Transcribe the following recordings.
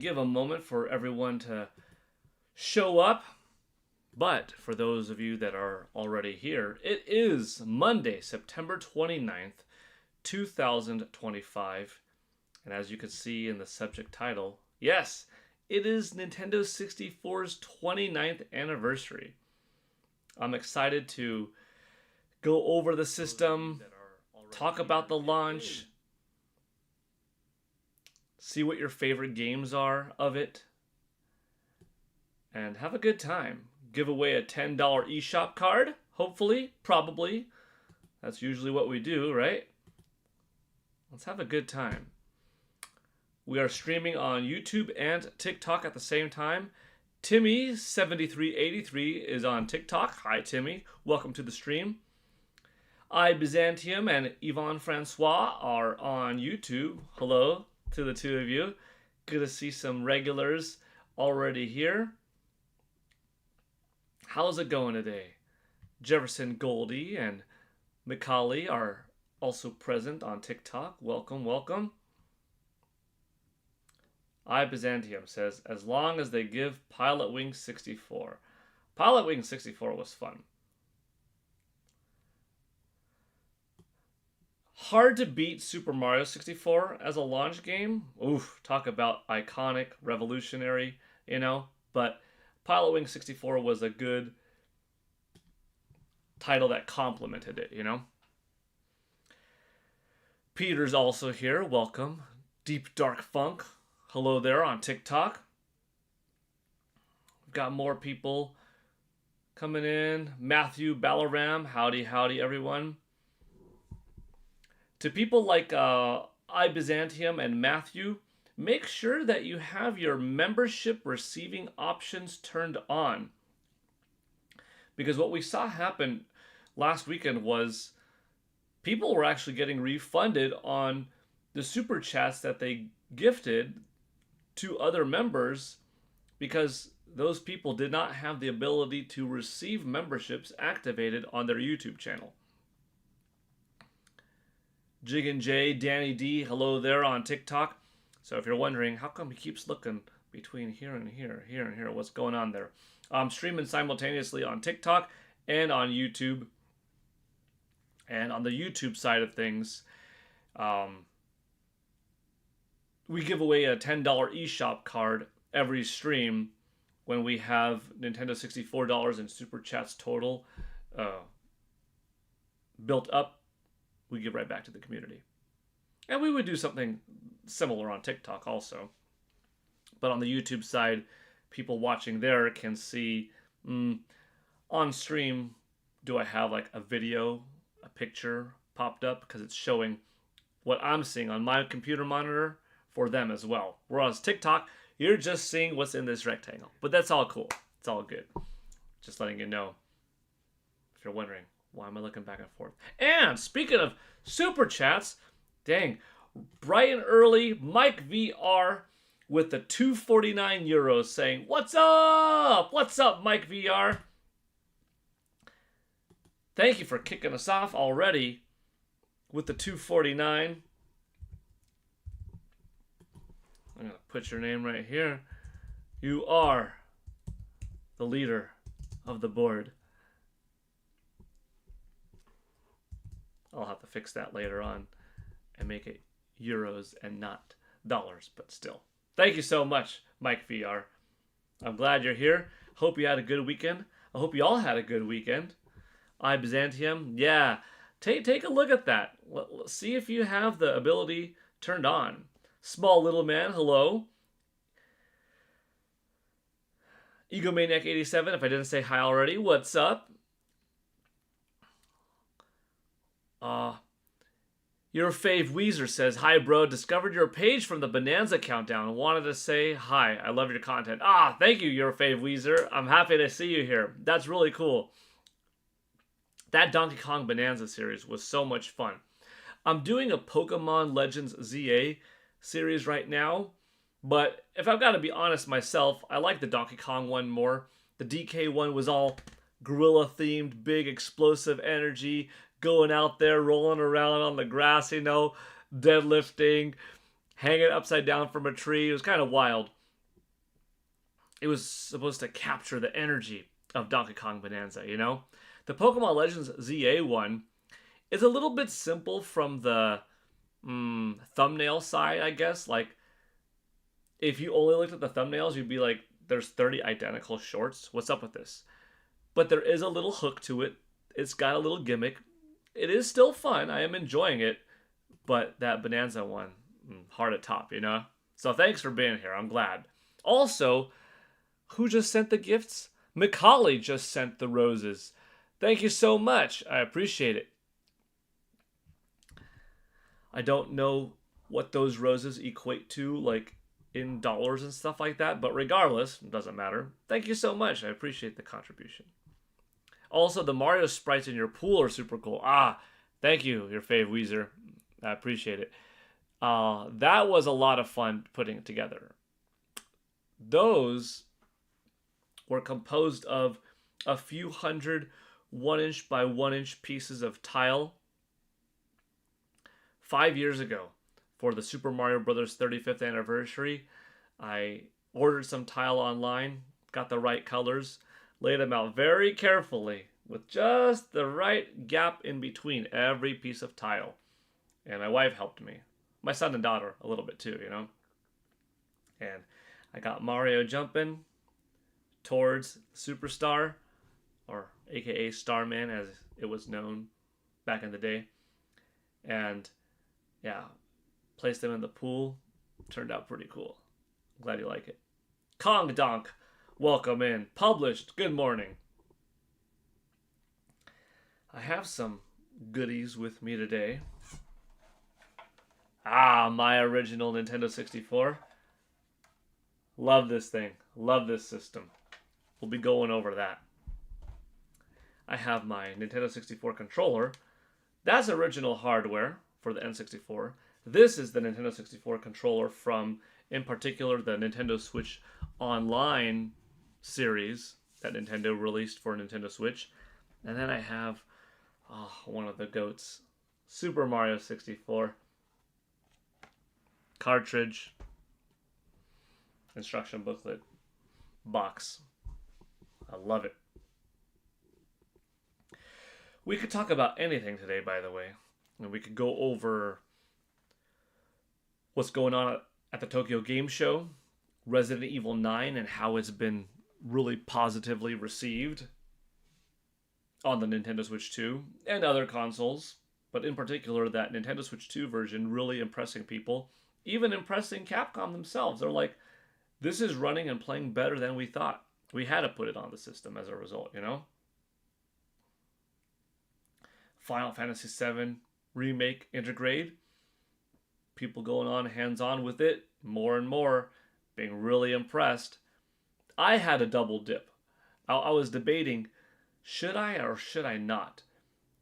Give a moment for everyone to show up. But for those of you that are already here, it is Monday, September 29th, 2025. And as you can see in the subject title, yes, it is Nintendo 64's 29th anniversary. I'm excited to go over the system, talk about the launch, see what your favorite games are of it, and have a good time. Give away a $10 eShop card, hopefully, probably. That's usually what we do, right? Let's have a good time. We are streaming on YouTube and TikTok at the same time. Timmy7383 is on TikTok. Hi, Timmy. Welcome to the stream. I, Byzantium, and Yvonne Francois are on YouTube. Hello to the two of you. Good to see some regulars already here. How's it going today? Jefferson Goldie and Macaulay are also present on TikTok. Welcome, welcome. I, Byzantium says, as long as they give Pilot Wing 64. Pilot Wing 64 was fun. Hard to beat Super Mario 64 as a launch game. Oof, talk about iconic, revolutionary, but Pilot Wing 64 was a good title that complemented it, Peter's also here. Welcome. Deep Dark Funk. Hello there on TikTok. We've got more people coming in. Matthew Ballaram. Howdy, howdy, everyone. To people like I, Byzantium, and Matthew, make sure that you have your membership receiving options turned on. Because what we saw happen last weekend was people were actually getting refunded on the super chats that they gifted to other members because those people did not have the ability to receive memberships activated on their YouTube channel. Jig and J, Danny D, hello there on TikTok. So if you're wondering, how come he keeps looking between here and here, here and here, what's going on there? I'm streaming simultaneously on TikTok and on YouTube. And on the YouTube side of things, we give away a $10 eShop card every stream when we have Nintendo $64 in Super Chats total built up. We give right back to the community. And we would do something similar on TikTok also. But on the YouTube side, people watching there can see on stream, do I have like a video, a picture popped up? Because it's showing what I'm seeing on my computer monitor for them as well. Whereas TikTok, you're just seeing what's in this rectangle. But that's all cool. It's all good. Just letting you know if you're wondering. Why am I looking back and forth? And speaking of super chats, dang, bright and early, Mike VR with the 249 euros saying, "What's up? What's up, Mike VR?" Thank you for kicking us off already with the 249. I'm going to put your name right here. You are the leader of the board. I'll have to fix that later on and make it euros and not dollars, but still. Thank you so much, Mike VR. I'm glad you're here. Hope you had a good weekend. I hope you all had a good weekend. I, Byzantium, yeah. Take a look at that. Let's see if you have the ability turned on. Small Little Man, hello. Egomaniac87, if I didn't say hi already, what's up? Your fave Weezer says, "Hi bro, discovered your page from the Bonanza Countdown. Wanted to say hi. I love your content." Thank you, your fave Weezer. I'm happy to see you here. That's really cool. That Donkey Kong Bonanza series was so much fun. I'm doing a Pokemon Legends ZA series right now, but if I've got to be honest myself, I like the Donkey Kong one more. The DK one was all gorilla themed, big explosive energy, going out there, rolling around on the grass, deadlifting, hanging upside down from a tree. It was kind of wild. it was supposed to capture the energy of Donkey Kong Bonanza, you know? The Pokemon Legends ZA one is a little bit simple from the thumbnail side, I guess. Like, if you only looked at the thumbnails, you'd be like, there's 30 identical shorts. What's up with this? But there is a little hook to it. It's got a little gimmick. It is still fun. I am enjoying it. But that Bonanza one, hard to top, you know? So thanks for being here. I'm glad. Also, who just sent the gifts? Macaulay just sent the roses. Thank you so much. I appreciate it. I don't know what those roses equate to, like, in dollars and stuff like that, but regardless, it doesn't matter. Thank you so much. I appreciate the contribution. Also, the Mario sprites in your pool are super cool. Thank you, your fave Weezer. I appreciate it. That was a lot of fun putting it together. Those were composed of a few hundred 1-inch by 1-inch pieces of tile. 5 years ago, for the Super Mario Bros. 35th anniversary, I ordered some tile online, got the right colors, laid them out very carefully with just the right gap in between every piece of tile. And my wife helped me. My son and daughter a little bit too, you know. And I got Mario jumping towards Superstar, or aka Starman as it was known back in the day. And yeah, placed them in the pool. Turned out pretty cool. Glad you like it. Kong Donk, welcome in. Published, good morning. I have some goodies with me today. My original Nintendo 64. Love this thing. Love this system. We'll be going over that. I have my Nintendo 64 controller. That's original hardware for the N64. This is the Nintendo 64 controller from, in particular, the Nintendo Switch Online series that Nintendo released for Nintendo Switch. And then I have one of the GOATs, Super Mario 64. Cartridge, instruction booklet, box. I love it. We could talk about anything today, by the way. And we could go over what's going on at the Tokyo Game Show, Resident Evil 9, and how it's been really positively received on the Nintendo Switch 2 and other consoles. But in particular, that Nintendo Switch 2 version really impressing people. Even impressing Capcom themselves. They're like, this is running and playing better than we thought. We had to put it on the system as a result, you know? Final Fantasy VII Remake Intergrade. People going on hands-on with it, more and more, being really impressed. I had a double dip. I was debating, should I or should I not?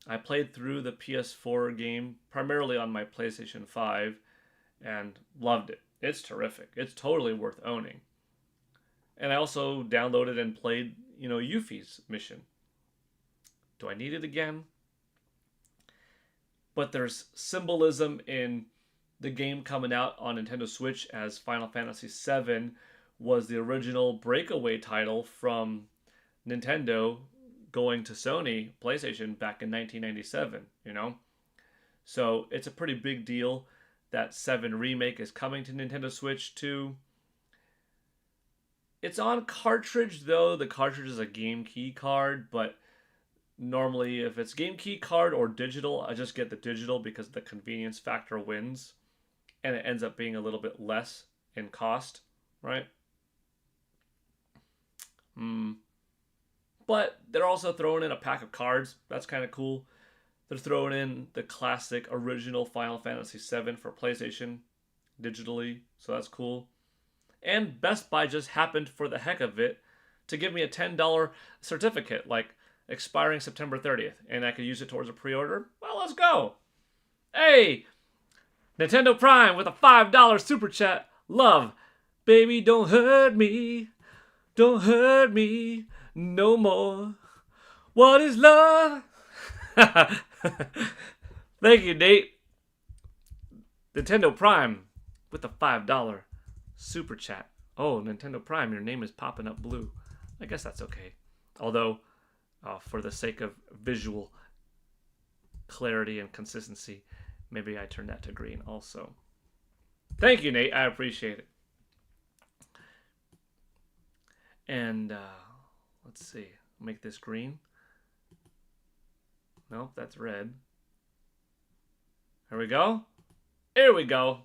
I played through the PS4 game, primarily on my PlayStation 5, and loved it. It's terrific. It's totally worth owning. And I also downloaded and played, Yuffie's mission. Do I need it again? But there's symbolism in the game coming out on Nintendo Switch, as Final Fantasy VII was the original breakaway title from Nintendo going to Sony PlayStation back in 1997, So it's a pretty big deal that 7 Remake is coming to Nintendo Switch 2. It's on cartridge, though. The cartridge is a game key card, but normally if it's game key card or digital, I just get the digital because the convenience factor wins, and it ends up being a little bit less in cost, right? But they're also throwing in a pack of cards. That's kind of cool. They're throwing in the classic original Final Fantasy VII for PlayStation digitally, so that's cool. And Best Buy just happened, for the heck of it, to give me a $10 certificate, like expiring September 30th, and I could use it towards a pre-order. Well, let's go. Hey, Nintendo Prime with a $5 super chat. Love. Baby, don't hurt me. Don't hurt me no more. What is love? Thank you, Nate. Nintendo Prime with a $5 super chat. Oh, Nintendo Prime, your name is popping up blue. I guess that's okay. Although, for the sake of visual clarity and consistency, maybe I turn that to green also. Thank you, Nate. I appreciate it. And let's see. Make this green. Nope, that's red. There we go. Here we go.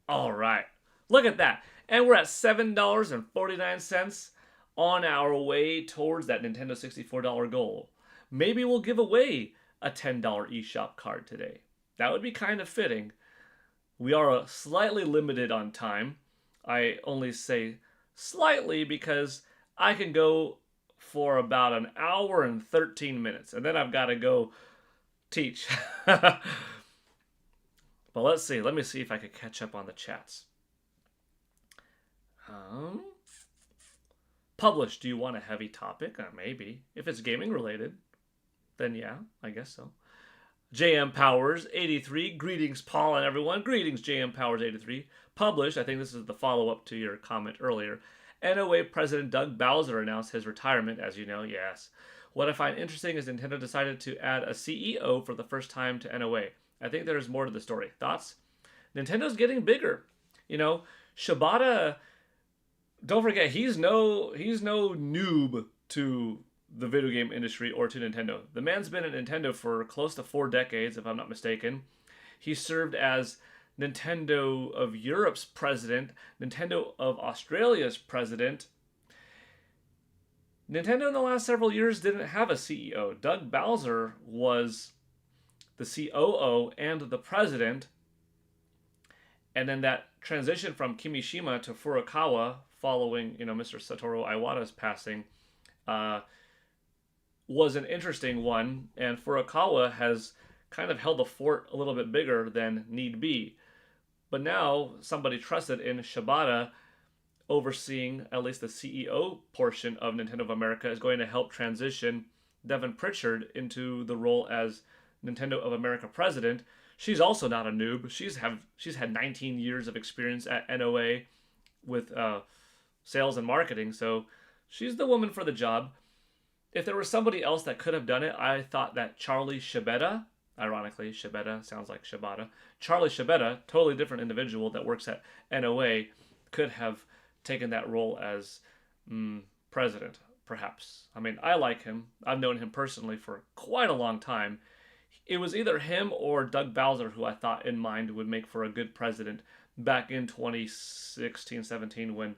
All right. Look at that. And we're at $7.49 on our way towards that Nintendo $64 goal. Maybe we'll give away a $10 eShop card today. That would be kind of fitting. We are slightly limited on time. I only say slightly because I can go for about an hour and 13 minutes, and then I've got to go teach. But let's see. Let me see if I could catch up on the chats. Publish. Do you want a heavy topic? Maybe. If it's gaming related, then yeah, I guess so. JM Powers 83. Greetings, Paul and everyone. Greetings, JM Powers 83. Published. I think this is the follow-up to your comment earlier. NOA President Doug Bowser announced his retirement, as you know. Yes. What I find interesting is Nintendo decided to add a CEO for the first time to NOA. I think there is more to the story. Thoughts? Nintendo's getting bigger. You know, Shibata, don't forget, he's no noob to the video game industry or to Nintendo. The man's been at Nintendo for close to 4 decades, if I'm not mistaken. He served as Nintendo of Europe's president, Nintendo of Australia's president. Nintendo in the last several years didn't have a CEO. Doug Bowser was the COO and the president. And then that transition from Kimishima to Furukawa following, Mr. Satoru Iwata's passing was an interesting one. And Furukawa has kind of held the fort a little bit bigger than need be. But now somebody trusted in Shibata overseeing at least the CEO portion of Nintendo of America is going to help transition Devin Pritchard into the role as Nintendo of America president. She's also not a noob. She's had 19 years of experience at NOA with sales and marketing, so she's the woman for the job. If there was somebody else that could have done it, I thought that Charlie Shibata, ironically, Shibata sounds like Shibata. Charlie Shibata, totally different individual that works at NOA, could have taken that role as president, perhaps. I mean, I like him. I've known him personally for quite a long time. It was either him or Doug Bowser who I thought in mind would make for a good president back in 2016-17 when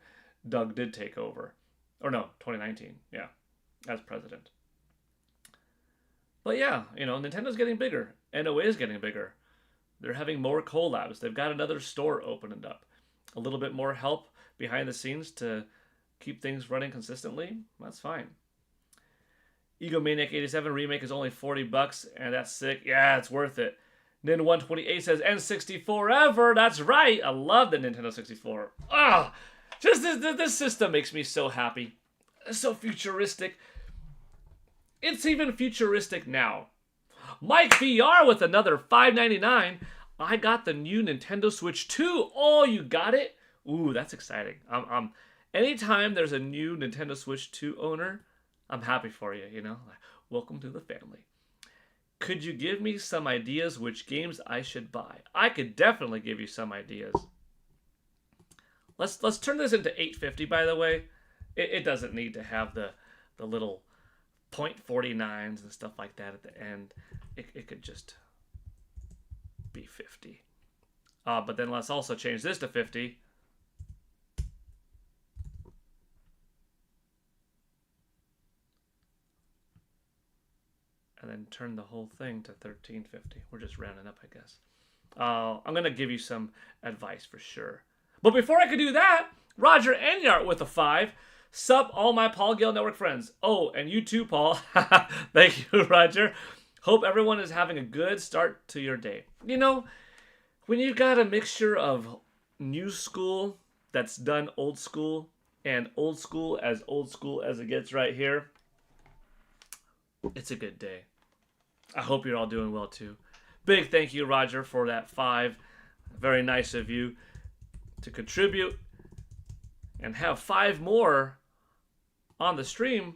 Doug did take over. Or no, 2019, yeah, as president. But yeah, Nintendo's getting bigger. NOA is getting bigger. They're having more collabs. They've got another store opening up. A little bit more help behind the scenes to keep things running consistently. That's fine. Egomaniac 87 remake is only $40, and that's sick. Yeah, it's worth it. Nin128 says N64 ever. That's right. I love the Nintendo 64. Just this system makes me so happy. It's so futuristic. It's even futuristic now. Mike VR with another $5.99. I got the new Nintendo Switch 2. Oh, you got it? Ooh, that's exciting. Anytime there's a new Nintendo Switch 2 owner, I'm happy for you, Welcome to the family. Could you give me some ideas which games I should buy? I could definitely give you some ideas. Let's turn this into 850, by the way. It doesn't need to have the little .49s and stuff like that at the end. It could just be 50. But then let's also change this to 50. And then turn the whole thing to 1350. We're just rounding up, I guess. I'm going to give you some advice for sure. But before I could do that, Roger Enyart with a 5. Sup, all my Paul Gale Network friends. Oh, and you too, Paul. Thank you, Roger. Hope everyone is having a good start to your day. When you've got a mixture of new school that's done old school and old school as it gets right here, it's a good day. I hope you're all doing well too. Big thank you, Roger, for that 5. Very nice of you to contribute. and have 5 more on the stream,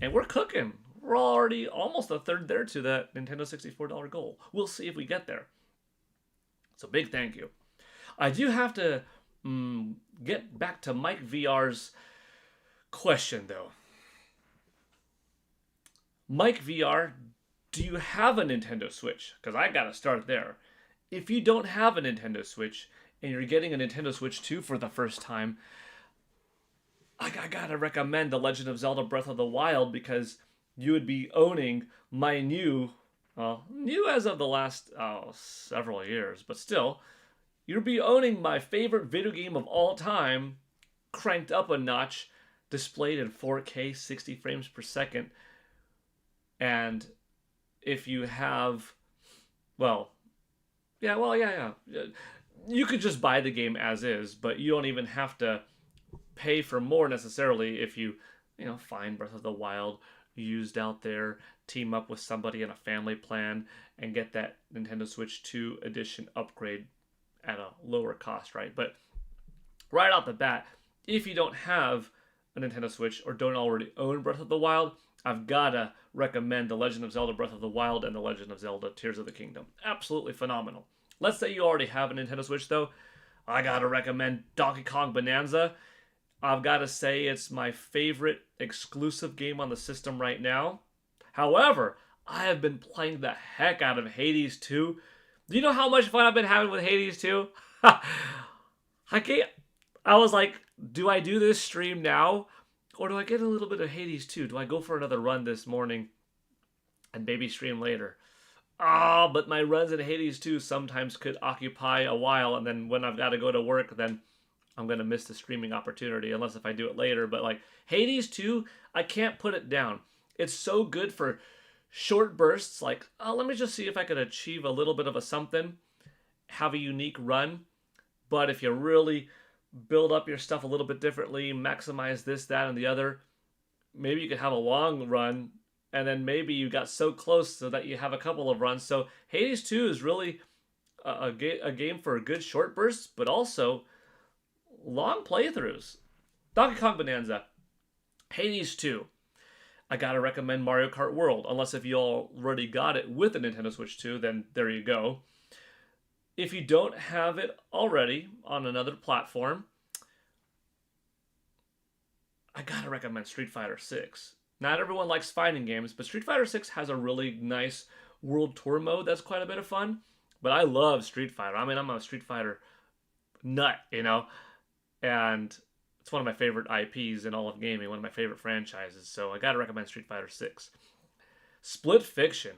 and we're cooking. We're already almost a third there to that Nintendo $64 goal. We'll see if we get there. So big thank you. I do have to get back to Mike VR's question, though. Mike VR, do you have a Nintendo Switch? Because I gotta start there. If you don't have a Nintendo Switch and you're getting a Nintendo Switch 2 for the first time, I gotta recommend The Legend of Zelda Breath of the Wild, because you would be owning my new as of the last several years, but still, you'd be owning my favorite video game of all time, cranked up a notch, displayed in 4K 60 frames per second. And if you have, you could just buy the game as is, but you don't even have to pay for more necessarily if you find Breath of the Wild used out there, team up with somebody in a family plan, and get that Nintendo Switch 2 edition upgrade at a lower cost, right? But right off the bat, if you don't have a Nintendo Switch or don't already own Breath of the Wild, I've gotta recommend The Legend of Zelda Breath of the Wild and The Legend of Zelda Tears of the Kingdom. Absolutely phenomenal. Let's say you already have a Nintendo Switch, though. I gotta recommend Donkey Kong Bonanza. I've gotta say it's my favorite exclusive game on the system right now. However, I have been playing the heck out of Hades 2. Do you know how much fun I've been having with Hades 2? I was like, do I do this stream now? Or do I get a little bit of Hades 2? Do I go for another run this morning and maybe stream later? But my runs in Hades 2 sometimes could occupy a while, and then when I've got to go to work, then I'm going to miss the streaming opportunity, unless if I do it later. But like Hades 2, I can't put it down. It's so good for short bursts, like, let me just see if I could achieve a little bit of a something, have a unique run. But if you really build up your stuff a little bit differently, maximize this, that, and the other, maybe you could have a long run, and then maybe you got so close so that you have a couple of runs. So Hades 2 is really a game for good short bursts, but also long playthroughs. Donkey Kong Bonanza, Hades 2. I gotta recommend Mario Kart World, unless if you already got it with the Nintendo Switch 2, then there you go. If you don't have it already on another platform, I gotta recommend Street Fighter 6. Not everyone likes fighting games, but Street Fighter 6 has a really nice World Tour mode that's quite a bit of fun. But I love Street Fighter. I mean, I'm a Street Fighter nut, and it's one of my favorite IPs in all of gaming, one of my favorite franchises, so I gotta recommend Street Fighter 6. Split Fiction.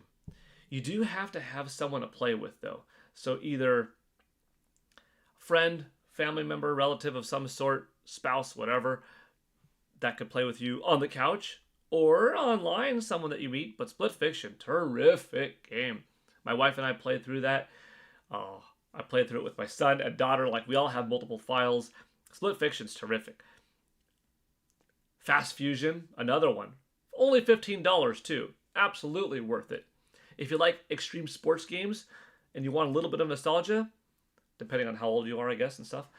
You do have to have someone to play with, though. So either friend, family member, relative of some sort, spouse, whatever, that could play with you on the couch, or online, someone that you meet. But Split Fiction, terrific game. My wife and I played through that. I played through it with my son and daughter. Like, we all have multiple files. Split Fiction's terrific. Fast Fusion, another one. Only $15 too. Absolutely worth it. If you like extreme sports games and you want a little bit of nostalgia, depending on how old you are, I guess, and stuff,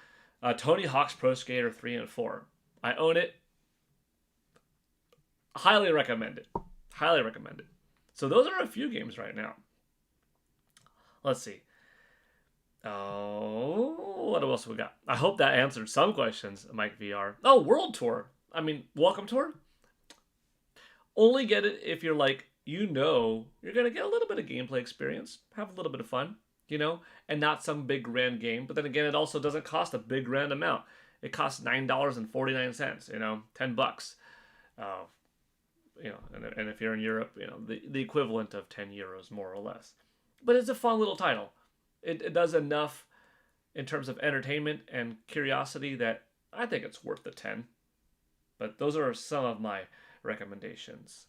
Tony Hawk's Pro Skater 3 and 4. I own it. Highly recommend it. Highly recommend it. So those are a few games right now. Let's see. Oh, what else we got? I hope that answered some questions, Mike VR. Oh, World Tour. I mean, Welcome Tour. Only get it if you're like, you're going to get a little bit of gameplay experience, have a little bit of fun, and not some big grand game. But then again, it also doesn't cost a big grand amount. It costs $9.49, $10. And if you're in Europe, the equivalent of 10 euros, more or less. But it's a fun little title. It does enough in terms of entertainment and curiosity that I think it's worth the 10. But those are some of my recommendations.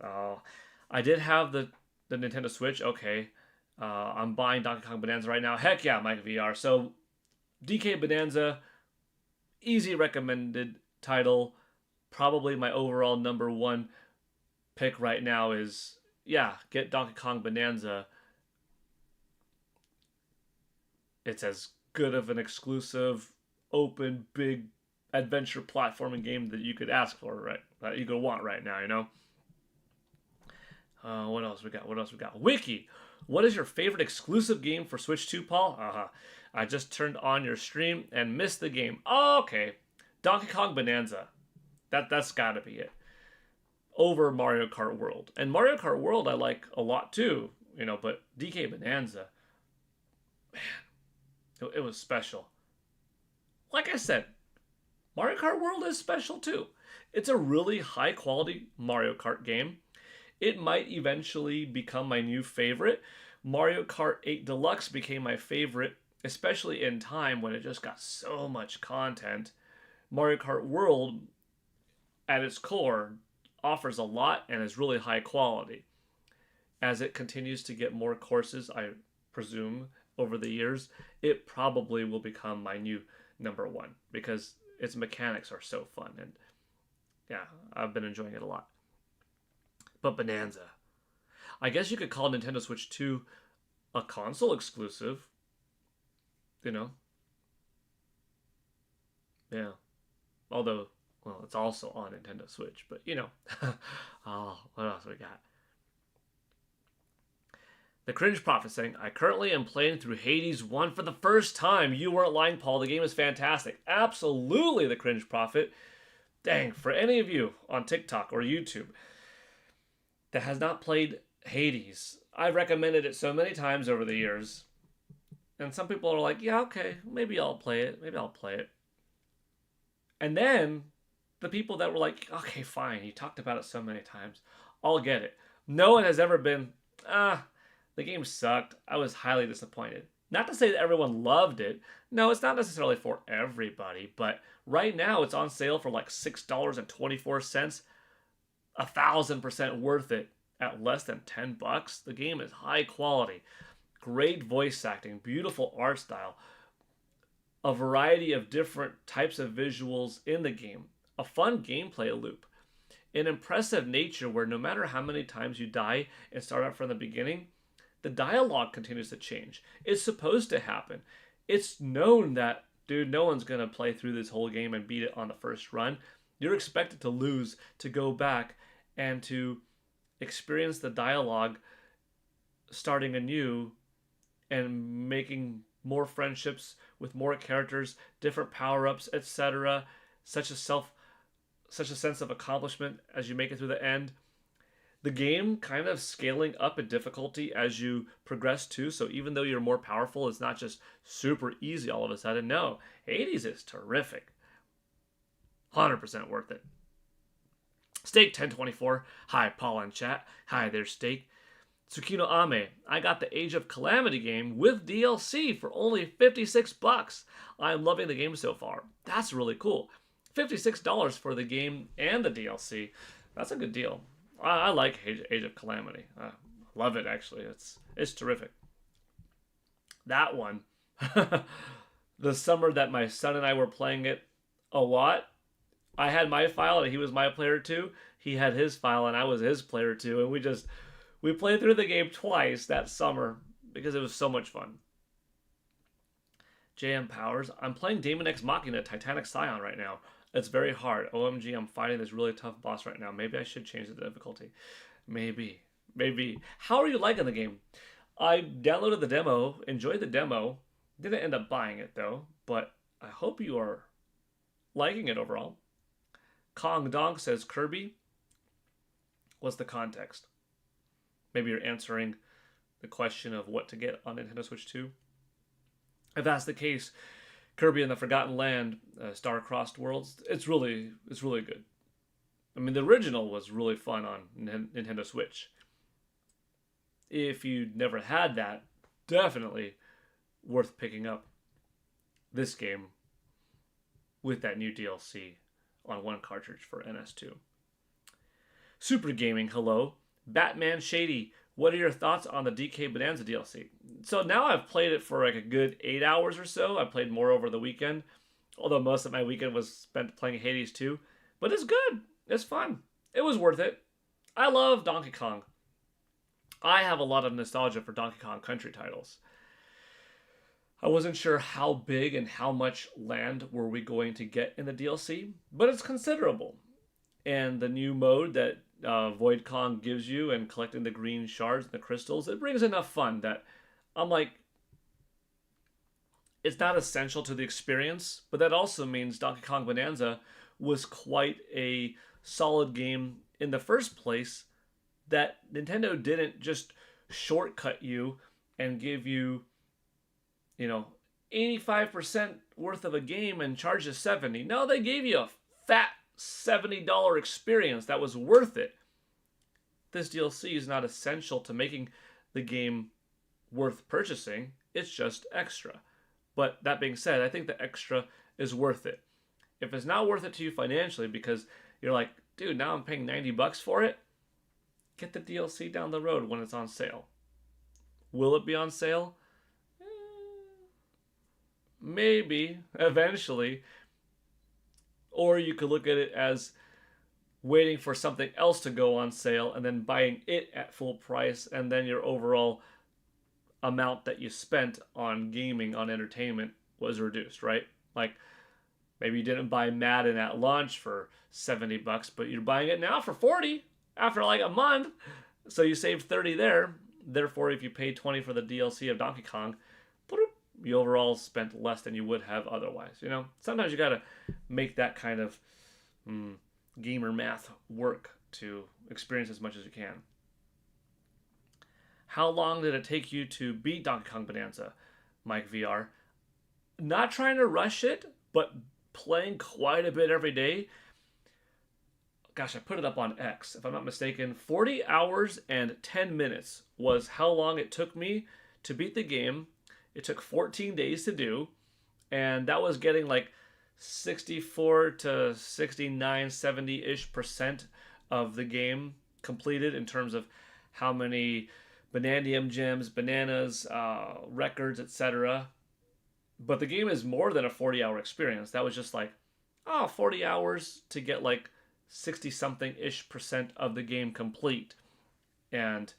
I did have the Nintendo Switch. Okay. I'm buying Donkey Kong Bonanza right now. Heck yeah, Mike VR. So, DK Bonanza, easy recommended title. Probably my overall number one pick right now is, get Donkey Kong Bonanza. It's as good of an exclusive open, big adventure platforming game that you could ask for, right? That you could want right now, you know? What else we got? What else we got? Wiki! What is your favorite exclusive game for Switch 2, Paul? I just turned on your stream and missed the game. Oh, okay. Donkey Kong Bonanza. That's gotta be it. Over Mario Kart World. And Mario Kart World I like a lot too, you know, but DK Bonanza, man, it was special. Like I said, Mario Kart World is special too. It's a really high quality Mario Kart game. It might eventually become my new favorite. Mario Kart 8 Deluxe became my favorite, especially in time when it just got so much content. Mario Kart World, at its core, offers a lot and is really high quality. As it continues to get more courses, I presume, over the years, it probably will become my new number one because its mechanics are so fun. And yeah, I've been enjoying it a lot. But Bonanza. I guess you could call Nintendo Switch 2 a console exclusive. You know? Yeah. Although, well, it's also on Nintendo Switch, but you know. Oh, what else we got? The Cringe Prophet saying, I currently am playing through Hades 1 for the first time. You weren't lying, Paul. The game is fantastic. Absolutely, The Cringe Prophet. Dang, for any of you on TikTok or YouTube that has not played Hades, I've recommended it so many times over the years. And some people are like, yeah, okay, maybe I'll play it. Maybe I'll play it. And then the people that were like, okay, fine, you talked about it so many times, I'll get it. No one has ever been, the game sucked. I was highly disappointed. Not to say that everyone loved it. No, it's not necessarily for everybody, but right now it's on sale for like $6.24. 1,000% worth it at less than $10. The game is high quality, great voice acting, beautiful art style, a variety of different types of visuals in the game, a fun gameplay loop, an impressive nature where no matter how many times you die and start out from the beginning, the dialogue continues to change. It's supposed to happen. It's known that, dude, no one's going to play through this whole game and beat it on the first run. You're expected to lose, to go back, and to experience the dialogue starting anew and making more friendships with more characters, different power-ups, etc. Such a sense of accomplishment as you make it through the end. The game kind of scaling up in difficulty as you progress too, so even though you're more powerful, it's not just super easy all of a sudden. No, Hades is terrific. 100% worth it. Steak1024. Hi, Paul and chat. Hi there, Steak. Tsukino Ame. I got the Age of Calamity game with DLC for only $56. I'm loving the game so far. That's really cool. $56 for the game and the DLC. That's a good deal. I like Age of Calamity. I love it, actually. It's terrific. That one. The summer that my son and I were playing it a lot, I had my file and he was my player too. He had his file and I was his player too. And we played through the game twice that summer because it was so much fun. JM Powers. I'm playing Daemon X Machina Titanic Scion right now. It's very hard. OMG, I'm fighting this really tough boss right now. Maybe I should change the difficulty. Maybe. How are you liking the game? I downloaded the demo, enjoyed the demo. Didn't end up buying it though, but I hope you are liking it overall. Kong Donk says Kirby. What's the context? Maybe you're answering the question of what to get on Nintendo Switch 2. If that's the case, Kirby and the Forgotten Land, Star-Crossed Worlds, it's really good. I mean, the original was really fun on Nintendo Switch. If you never had that, definitely worth picking up this game with that new DLC on one cartridge for NS2. Super Gaming, hello. Batman Shady, what are your thoughts on the DK Bonanza DLC? So now I've played it for like a good 8 hours or so. I played more over the weekend, although most of my weekend was spent playing Hades 2. But it's good. It's fun. It was worth it. I love Donkey Kong. I have a lot of nostalgia for Donkey Kong Country titles. I wasn't sure how big and how much land were we going to get in the DLC, but it's considerable. And the new mode that Void Kong gives you and collecting the green shards and the crystals, it brings enough fun that I'm like, it's not essential to the experience, but that also means Donkey Kong Bonanza was quite a solid game in the first place, that Nintendo didn't just shortcut you and give you, 85% worth of a game and charge you 70. No, they gave you a fat $70 experience that was worth it. This DLC is not essential to making the game worth purchasing. It's just extra. But that being said, I think the extra is worth it. If it's not worth it to you financially because you're like, dude, now I'm paying $90 for it, get the DLC down the road when it's on sale. Will it be on sale? Maybe, eventually. Or you could look at it as waiting for something else to go on sale and then buying it at full price, and then your overall amount that you spent on gaming, on entertainment, was reduced, right? Like, maybe you didn't buy Madden at launch for $70, but you're buying it now for $40 after like a month. So you saved $30 there. Therefore, if you paid $20 for the DLC of Donkey Kong, you overall spent less than you would have otherwise. Sometimes you gotta make that kind of gamer math work to experience as much as you can. How long did it take you to beat Donkey Kong Bonanza, Mike VR? Not trying to rush it, but playing quite a bit every day. Gosh, I put it up on X, if I'm not mistaken. 40 hours and 10 minutes was how long it took me to beat the game. It took 14 days to do, and that was getting like 64 to 69, 70-ish% of the game completed in terms of how many Bananium gems, bananas, records, etc. But the game is more than a 40-hour experience. That was just like, 40 hours to get like 60-something-ish% of the game complete. And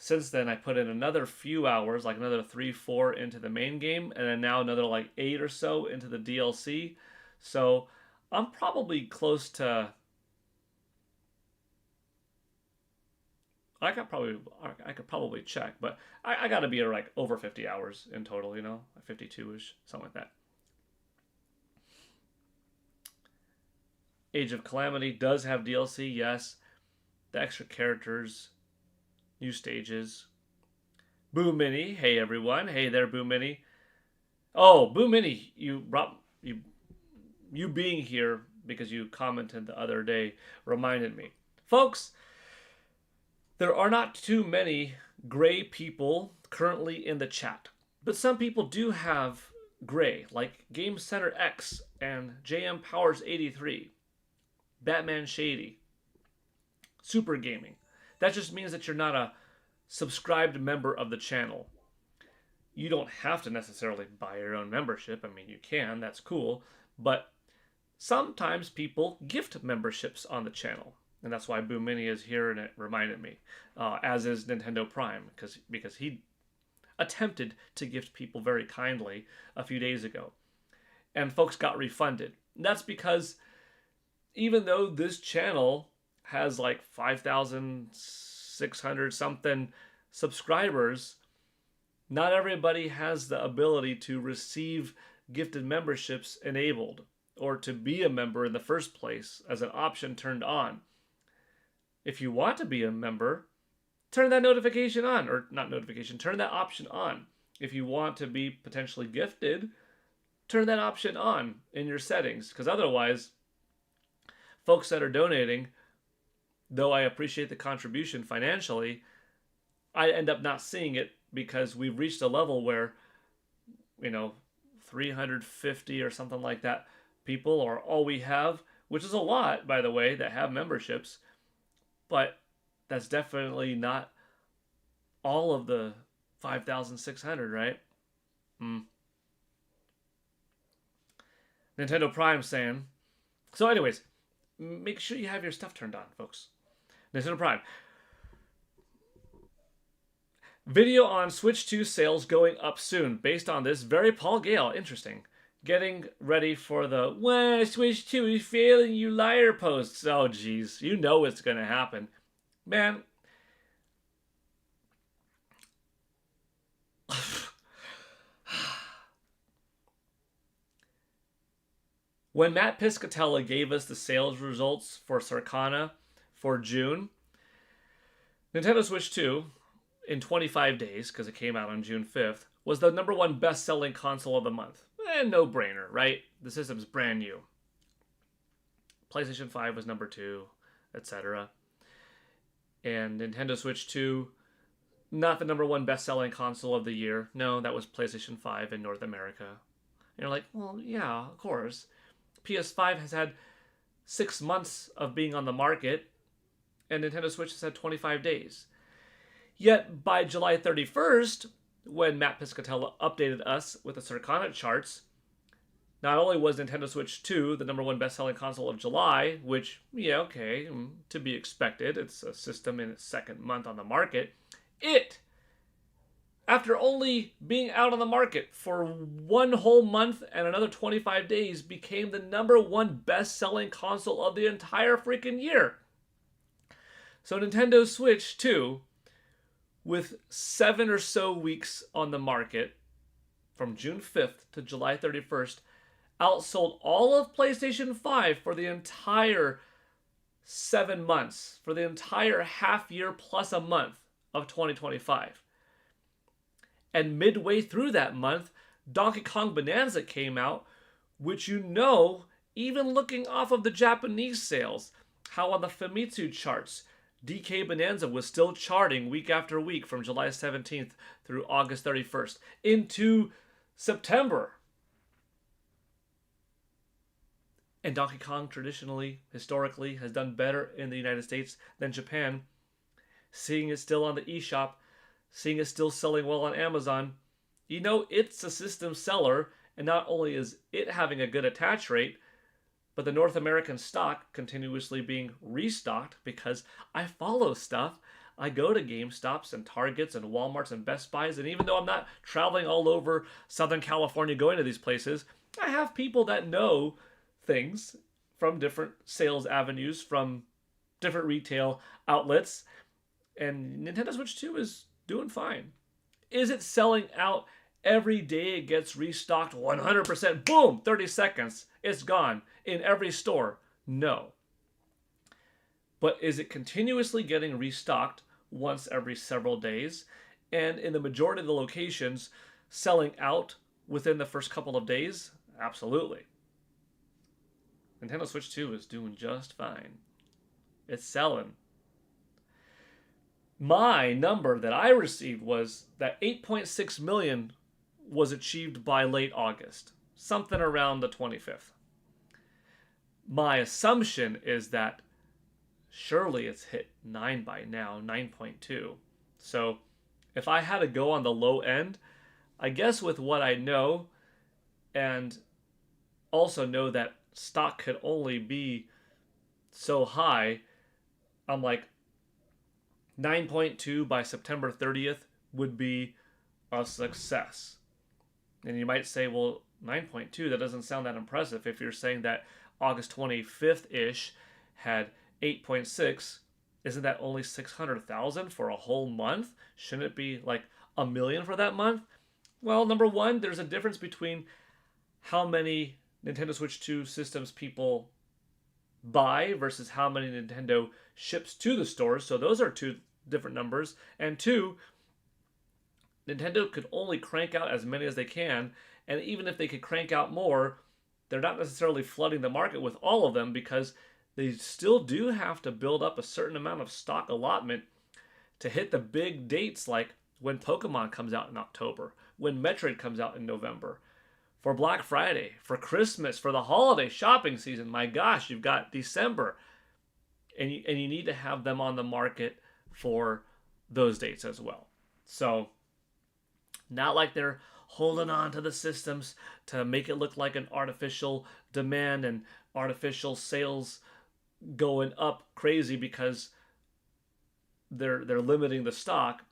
since then, I put in another few hours, like another 3, 4 into the main game, and then now another like 8 or so into the DLC. So I'm probably close to... I could probably check, but I got to be like over 50 hours in total, 52-ish, something like that. Age of Calamity does have DLC, yes. The extra characters, new stages. Boo Mini, hey everyone, hey there Boo Mini. Oh, Boo Mini, you being here because you commented the other day reminded me. Folks, there are not too many gray people currently in the chat, but some people do have gray, like Game Center X and JM Powers 83, Batman Shady, Super Gaming. That just means that you're not a subscribed member of the channel. You don't have to necessarily buy your own membership. I mean, you can, that's cool, but sometimes people gift memberships on the channel. And that's why Boo Mini is here, and it reminded me. As is Nintendo Prime, because he attempted to gift people very kindly a few days ago. And folks got refunded. And that's because even though this channel has like 5,600 something subscribers, not everybody has the ability to receive gifted memberships enabled, or to be a member in the first place as an option turned on. If you want to be a member, turn that notification on, or not notification, turn that option on. If you want to be potentially gifted, turn that option on in your settings, because otherwise, folks that are donating, though I appreciate the contribution financially, I end up not seeing it because we've reached a level where, 350 or something like that people are all we have, which is a lot, by the way, that have memberships. But that's definitely not all of the 5,600, right? Nintendo Prime saying. So anyways, make sure you have your stuff turned on, folks. Nintendo Prime. Video on Switch 2 sales going up soon based on this. Very Paul Gale. Interesting. Getting ready for the "Well, Switch 2 is failing, you liar" posts. Oh, geez. You know it's going to happen. Man. When Matt Piscatella gave us the sales results for Circana for June, Nintendo Switch 2, in 25 days, because it came out on June 5th, was the number one best-selling console of the month. No-brainer, right? The system's brand new. PlayStation 5 was number 2, etc. And Nintendo Switch 2, not the number one best-selling console of the year. No, that was PlayStation 5 in North America. And you're like, well, yeah, of course. PS5 has had 6 months of being on the market, and Nintendo Switch has had 25 days. Yet by July 31st, when Matt Piscatella updated us with the Circana charts, not only was Nintendo Switch 2 the number one best-selling console of July, which, yeah, okay, to be expected, it's a system in its second month on the market, after only being out on the market for 1 whole month and another 25 days, became the number one best-selling console of the entire freaking year. So Nintendo Switch 2, with 7 or so weeks on the market, from June 5th to July 31st, outsold all of PlayStation 5 for the entire 7 months, for the entire half year plus a month of 2025. And midway through that month, Donkey Kong Bonanza came out, which even looking off of the Japanese sales, how on the Famitsu charts, DK Bonanza was still charting week after week from July 17th through August 31st into September. And Donkey Kong traditionally, historically, has done better in the United States than Japan. Seeing it still on the eShop, seeing it still selling well on Amazon, it's a system seller, and not only is it having a good attach rate, but the North American stock continuously being restocked because I follow stuff. I go to GameStops and Targets and Walmarts and Best Buys, and even though I'm not traveling all over Southern California going to these places, I have people that know things from different sales avenues, from different retail outlets, and Nintendo Switch 2 is doing fine. Is it selling out every day it gets restocked 100%? Boom, 30 seconds, it's gone in every store? No. But is it continuously getting restocked once every several days? And in the majority of the locations, selling out within the first couple of days? Absolutely. Nintendo Switch 2 is doing just fine. It's selling. My number that I received was that 8.6 million was achieved by late August, something around the 25th. My assumption is that surely it's hit 9 by now, 9.2. So if I had to go on the low end, I guess with what I know, and also know that stock could only be so high, I'm like, 9.2 by September 30th would be a success. And you might say, well, 9.2, that doesn't sound that impressive. If you're saying that August 25th-ish had 8.6, isn't that only 600,000 for a whole month? Shouldn't it be like a million for that month? Well, number one, there's a difference between how many Nintendo Switch 2 systems people buy versus how many Nintendo ships to the stores. So those are two different numbers. And two, Nintendo could only crank out as many as they can. And even if they could crank out more, they're not necessarily flooding the market with all of them, because they still do have to build up a certain amount of stock allotment to hit the big dates, like when Pokemon comes out in October, when Metroid comes out in November, for Black Friday, for Christmas, for the holiday shopping season. My gosh, you've got December. And you need to have them on the market for those dates as well. So, not like they're holding on to the systems to make it look like an artificial demand and artificial sales going up crazy because they're limiting the stock.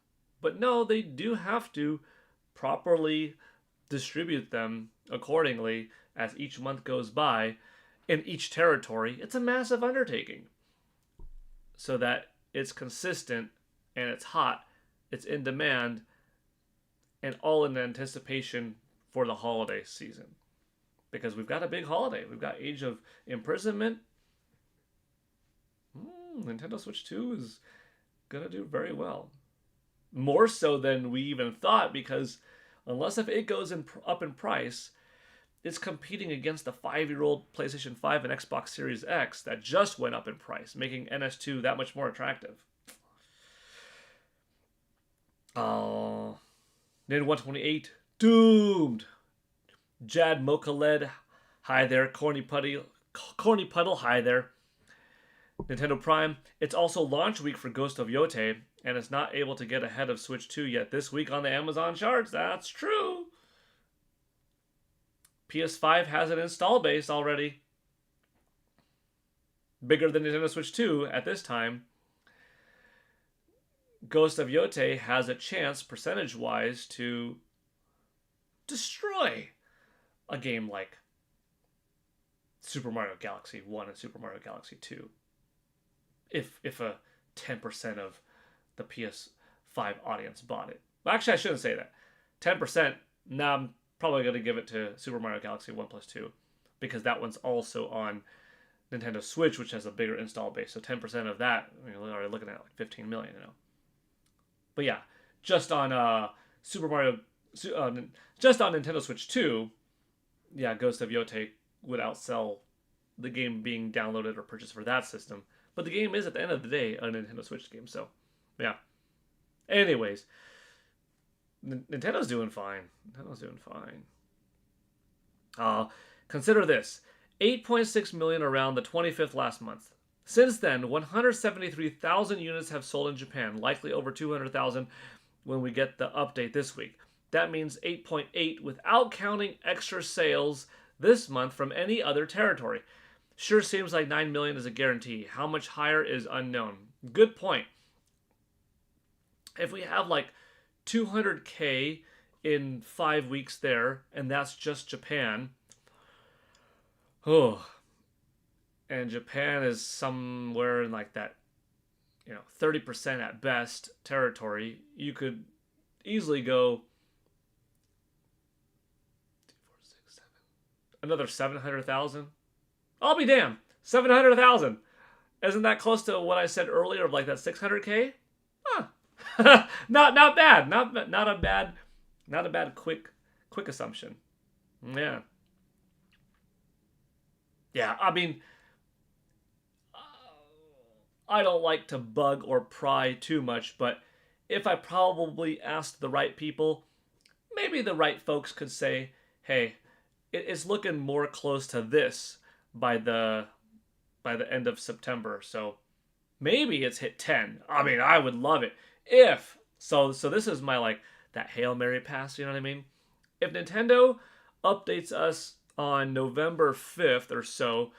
But no, they do have to properly distribute them accordingly as each month goes by in each territory. It's a massive undertaking so that it's consistent and it's hot, it's in demand, and all in anticipation for the holiday season. Because we've got a big holiday. We've got Age of Imprisonment. Nintendo Switch 2 is going to do very well. More so than we even thought, because unless if it goes up in price, it's competing against the 5-year-old PlayStation 5 and Xbox Series X that just went up in price, making NS2 that much more attractive. Nintendo 128, doomed. Jad Mocha-led, hi there. Corny Puddle, hi there. Nintendo Prime, it's also launch week for Ghost of Yote, and it's not able to get ahead of Switch 2 yet this week on the Amazon charts. That's true. PS5 has an install base already. Bigger than Nintendo Switch 2 at this time. Ghost of Yote has a chance, percentage-wise, to destroy a game like Super Mario Galaxy 1 and Super Mario Galaxy 2. If a 10% of the PS5 audience bought it. Well, actually, I shouldn't say that. 10%, now I'm probably going to give it to Super Mario Galaxy 1 plus 2, because that one's also on Nintendo Switch, which has a bigger install base. So 10% of that, we're already looking at like 15 million, But yeah, just on just on Nintendo Switch 2, yeah, Ghost of Yote would outsell the game being downloaded or purchased for that system. But the game is, at the end of the day, a Nintendo Switch game. So, yeah. Anyways, Nintendo's doing fine. Consider this. 8.6 million around the 25th last month. Since then, 173,000 units have sold in Japan, likely over 200,000 when we get the update this week. That means 8.8 without counting extra sales this month from any other territory. Sure seems like 9 million is a guarantee. How much higher is unknown. Good point. If we have like 200K in 5 weeks there, and that's just Japan. And Japan is somewhere in like that, 30% at best territory. You could easily go 2, 4, 6, 7, another 700,000. I'll be damned. 700,000. Isn't that close to what I said earlier of like that 600K? Huh. not bad. Not a bad quick assumption. Yeah. Yeah, I mean, I don't like to bug or pry too much, but if I probably asked the right people, maybe the right folks could say, hey, it's looking more close to this by the end of September. So maybe it's hit 10. I mean, I would love it. So this is my like that Hail Mary pass, you know what I mean? If Nintendo updates us on November 5th or so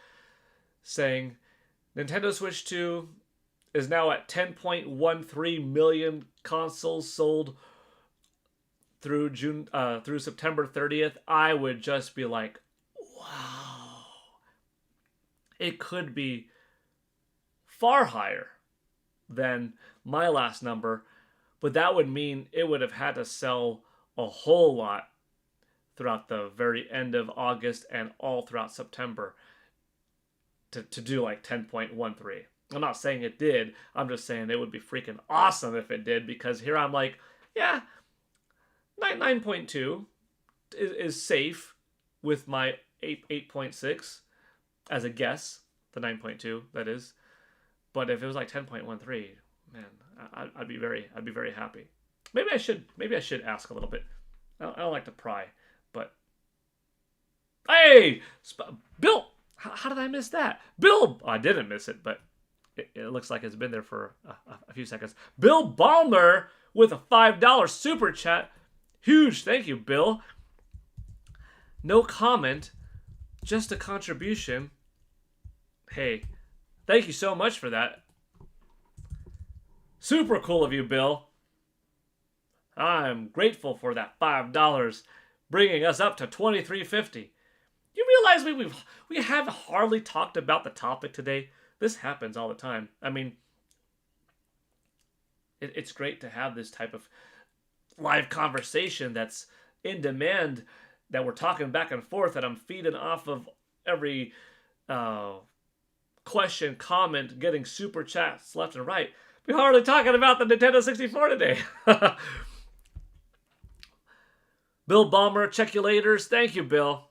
saying Nintendo Switch 2 is now at 10.13 million consoles sold through September 30th, I would just be like, wow. It could be far higher than my last number, but that would mean it would have had to sell a whole lot throughout the very end of August and all throughout September to do like 10.13. I'm not saying it did. I'm just saying it would be freaking awesome if it did, because here I'm like, yeah, 9.2 is safe with my 8.6 as a guess, the 9.2 that is. But if it was like 10.13, man, I'd be very happy. Maybe I should ask a little bit. I don't like to pry, but hey, Bill, how did I miss that? Bill, I didn't miss it, but it looks like it's been there for a few seconds. Bill Ballmer with a $5 super chat. Huge thank you, Bill. No comment, just a contribution. Hey, thank you so much for that. Super cool of you, Bill. I'm grateful for that $5, bringing us up to $23.50. You realize we have hardly talked about the topic today? This happens all the time. I mean, it's great to have this type of live conversation that's in demand, that we're talking back and forth, and I'm feeding off of every question, comment, getting super chats left and right. We're hardly talking about the Nintendo 64 today. Bill Ballmer, checulators. Thank you, Bill.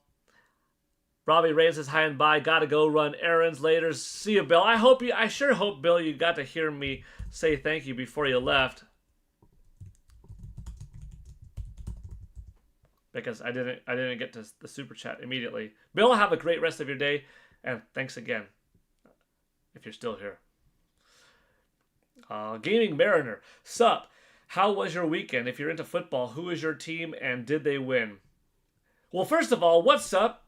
Robbie Rain says hi and bye. Gotta go run errands later. See you, Bill. I sure hope, Bill, you got to hear me say thank you before you left. Because I didn't get to the super chat immediately. Bill, have a great rest of your day, and thanks again if you're still here. Gaming Mariner, sup? How was your weekend? If you're into football, who is your team and did they win? Well, first of all, what's up?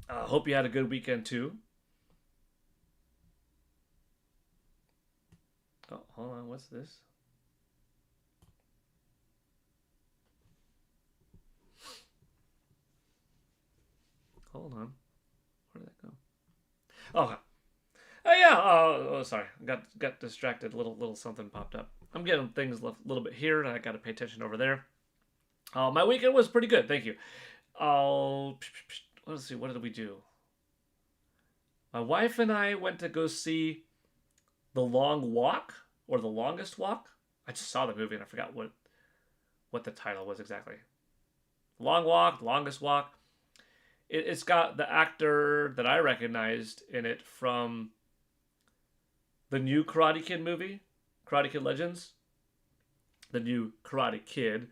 Hope you had a good weekend too. Oh, hold on, what's this? Hold on. Where did that go? Oh, yeah. Oh, sorry. Got distracted. Little something popped up. I'm getting things a little bit here, and I got to pay attention over there. My weekend was pretty good. Thank you. Let's see. What did we do? My wife and I went to go see The Long Walk, or The Longest Walk. I just saw the movie and I forgot what the title was exactly. Long Walk, Longest Walk. It's got the actor that I recognized in it from the new Karate Kid movie, Karate Kid Legends. The new Karate Kid.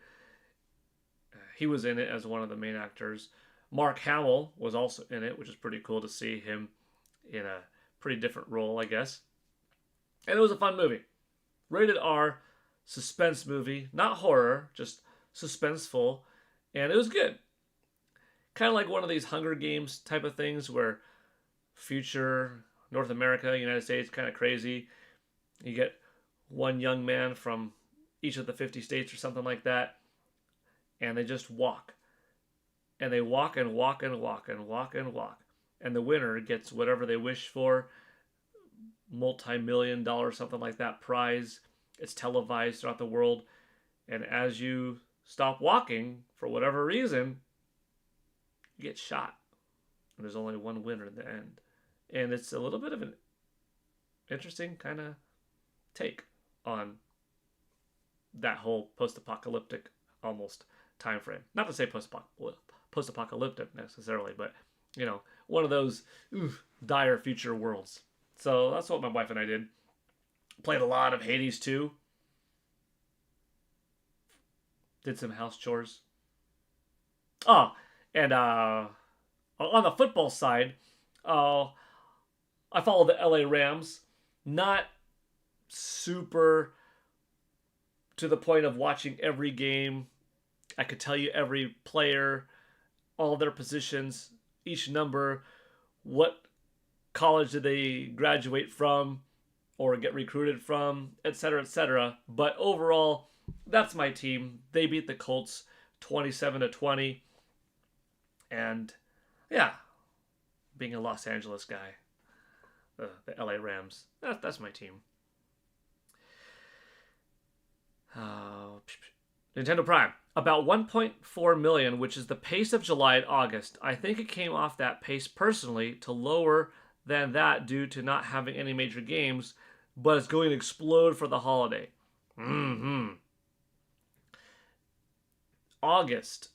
He was in it as one of the main actors. Mark Hamill was also in it, which is pretty cool to see him in a pretty different role, I guess. And it was a fun movie. Rated R, suspense movie. Not horror, just suspenseful. And it was good. Kind of like one of these Hunger Games type of things where future North America, United States, kind of crazy. You get one young man from each of the 50 states or something like that. And they just walk. And they walk and walk and walk and walk and walk. And the winner gets whatever they wish for. Multi-million-dollar, something like that, prize. It's televised throughout the world. And as you stop walking, for whatever reason, you get shot. And there's only one winner in the end. And it's a little bit of an interesting kind of take on that whole post-apocalyptic almost time frame. Not to say post-apocalyptic necessarily, but, you know, one of those dire future worlds. So that's what my wife and I did. Played a lot of Hades 2. Did some house chores. Oh, and on the football side, I follow the LA Rams. Not super to the point of watching every game. I could tell you every player, all their positions, each number, what college did they graduate from or get recruited from, etc., etc. But overall, that's my team. They beat the Colts 27-20. And yeah, being a Los Angeles guy, the LA Rams, that's my team. Nintendo Prime. About 1.4 million, which is the pace of July and August. I think it came off that pace personally to lower than that due to not having any major games, but it's going to explode for the holiday. August.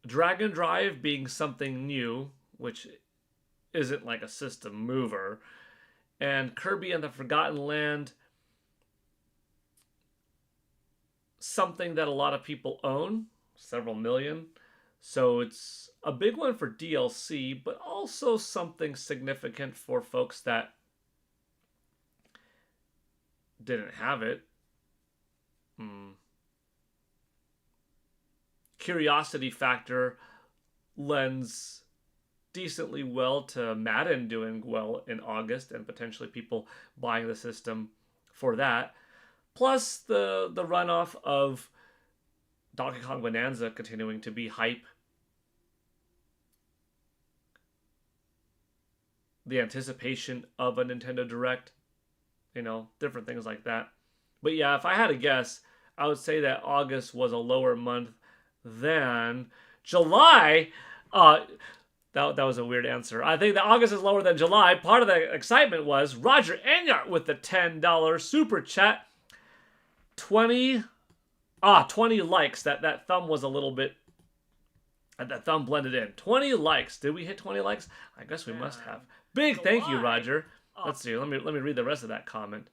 Dragon Drive being something new, which isn't like a system mover, and Kirby and the Forgotten Land, something that a lot of people own, several million. So it's a big one for DLC, but also something significant for folks that didn't have it. Curiosity factor lends decently well to Madden doing well in August and potentially people buying the system for that. Plus the runoff of Donkey Kong Bonanza continuing to be hype. The anticipation of a Nintendo Direct, different things like that. But yeah, if I had to guess, I would say that August was a lower month than July. That was a weird answer. I think that August is lower than July. Part of the excitement was Roger Enyart with the $10 super chat. 20 likes. That thumb was a little bit, that thumb blended in. 20 likes. Did we hit 20 likes? I guess we must have. Big thank you, Roger. Let's see. Let me read the rest of that comment.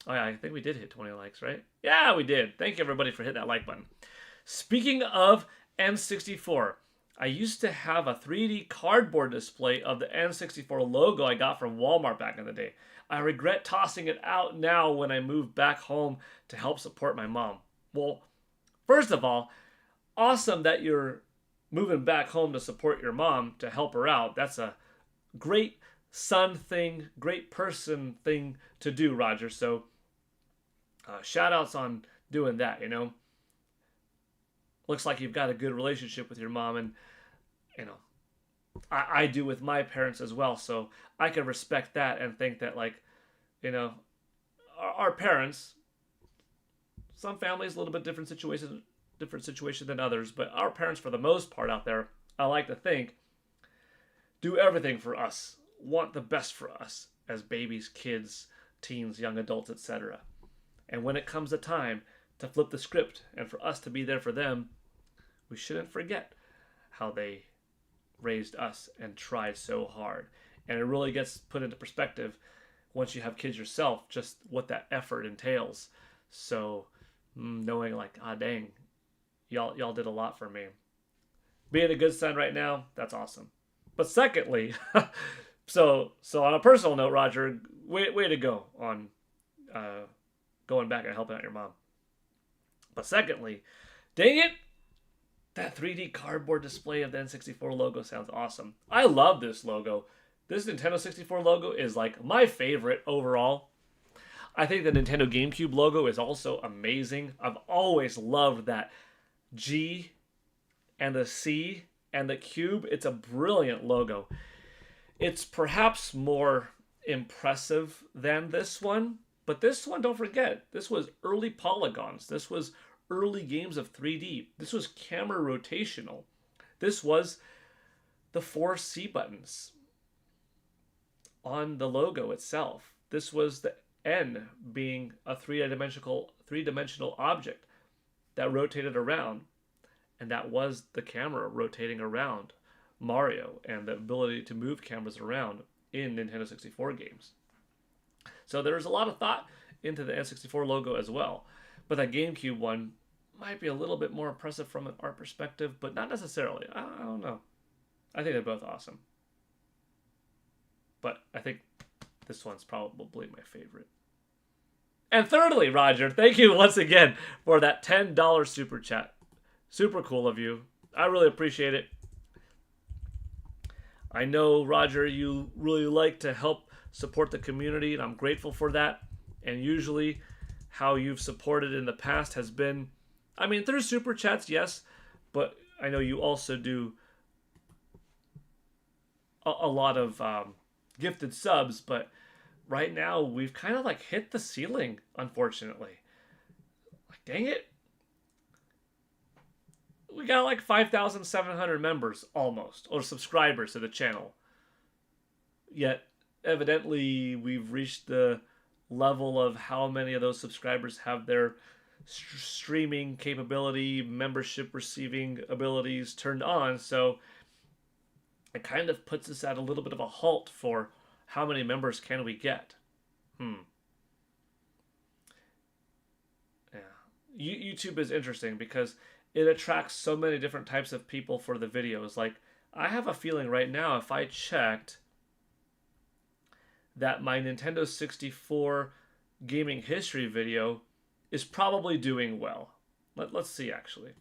Oh yeah, I think we did hit 20 likes, right? Yeah, we did. Thank you everybody for hitting that like button. Speaking of N64, I used to have a 3D cardboard display of the N64 logo I got from Walmart back in the day. I regret tossing it out now when I moved back home to help support my mom. Well, first of all, awesome that you're moving back home to support your mom, to help her out. That's a great son thing, great person thing to do, Roger. So shout outs on doing that, Looks like you've got a good relationship with your mom, and I do with my parents as well. So I can respect that and think that, like, our parents, some families a little bit different situation than others, but our parents, for the most part out there, I like to think, do everything for us, want the best for us as babies, kids, teens, young adults, etc. And when it comes a time to flip the script and for us to be there for them, we shouldn't forget how they raised us and tried so hard. And it really gets put into perspective once you have kids yourself, just what that effort entails. So knowing like, dang, y'all did a lot for me. Being a good son right now, that's awesome. But secondly, so on a personal note, Roger, way to go on going back and helping out your mom. But secondly, dang it, that 3D cardboard display of the N64 logo sounds awesome. I love this logo. This Nintendo 64 logo is like my favorite overall. I think the Nintendo GameCube logo is also amazing. I've always loved that G and the C and the cube. It's a brilliant logo. It's perhaps more impressive than this one, but this one, don't forget, this was early polygons. This was early games of 3D. This was camera rotational. This was the 4 C buttons on the logo itself. This was the N being a three-dimensional object that rotated around, and that was the camera rotating around Mario and the ability to move cameras around in Nintendo 64 games. So there's a lot of thought into the N64 logo as well. But that GameCube one might be a little bit more impressive from an art perspective, but not necessarily. I don't know. I think they're both awesome. But I think this one's probably my favorite. And thirdly, Roger, thank you once again for that $10 super chat. Super cool of you. I really appreciate it. I know, Roger, you really like to help support the community, and I'm grateful for that. And usually how you've supported in the past has been, through super chats, yes, but I know you also do a lot of gifted subs, but right now we've kind of like hit the ceiling, unfortunately. Like, dang it. We got like 5,700 members almost, or subscribers to the channel. Yet, evidently, we've reached the level of how many of those subscribers have their streaming capability, membership receiving abilities turned on. So it kind of puts us at a little bit of a halt for how many members can we get. Yeah. YouTube is interesting because it attracts so many different types of people for the videos. Like, I have a feeling right now, if I checked that my Nintendo 64 gaming history video is probably doing well. Let's see, actually.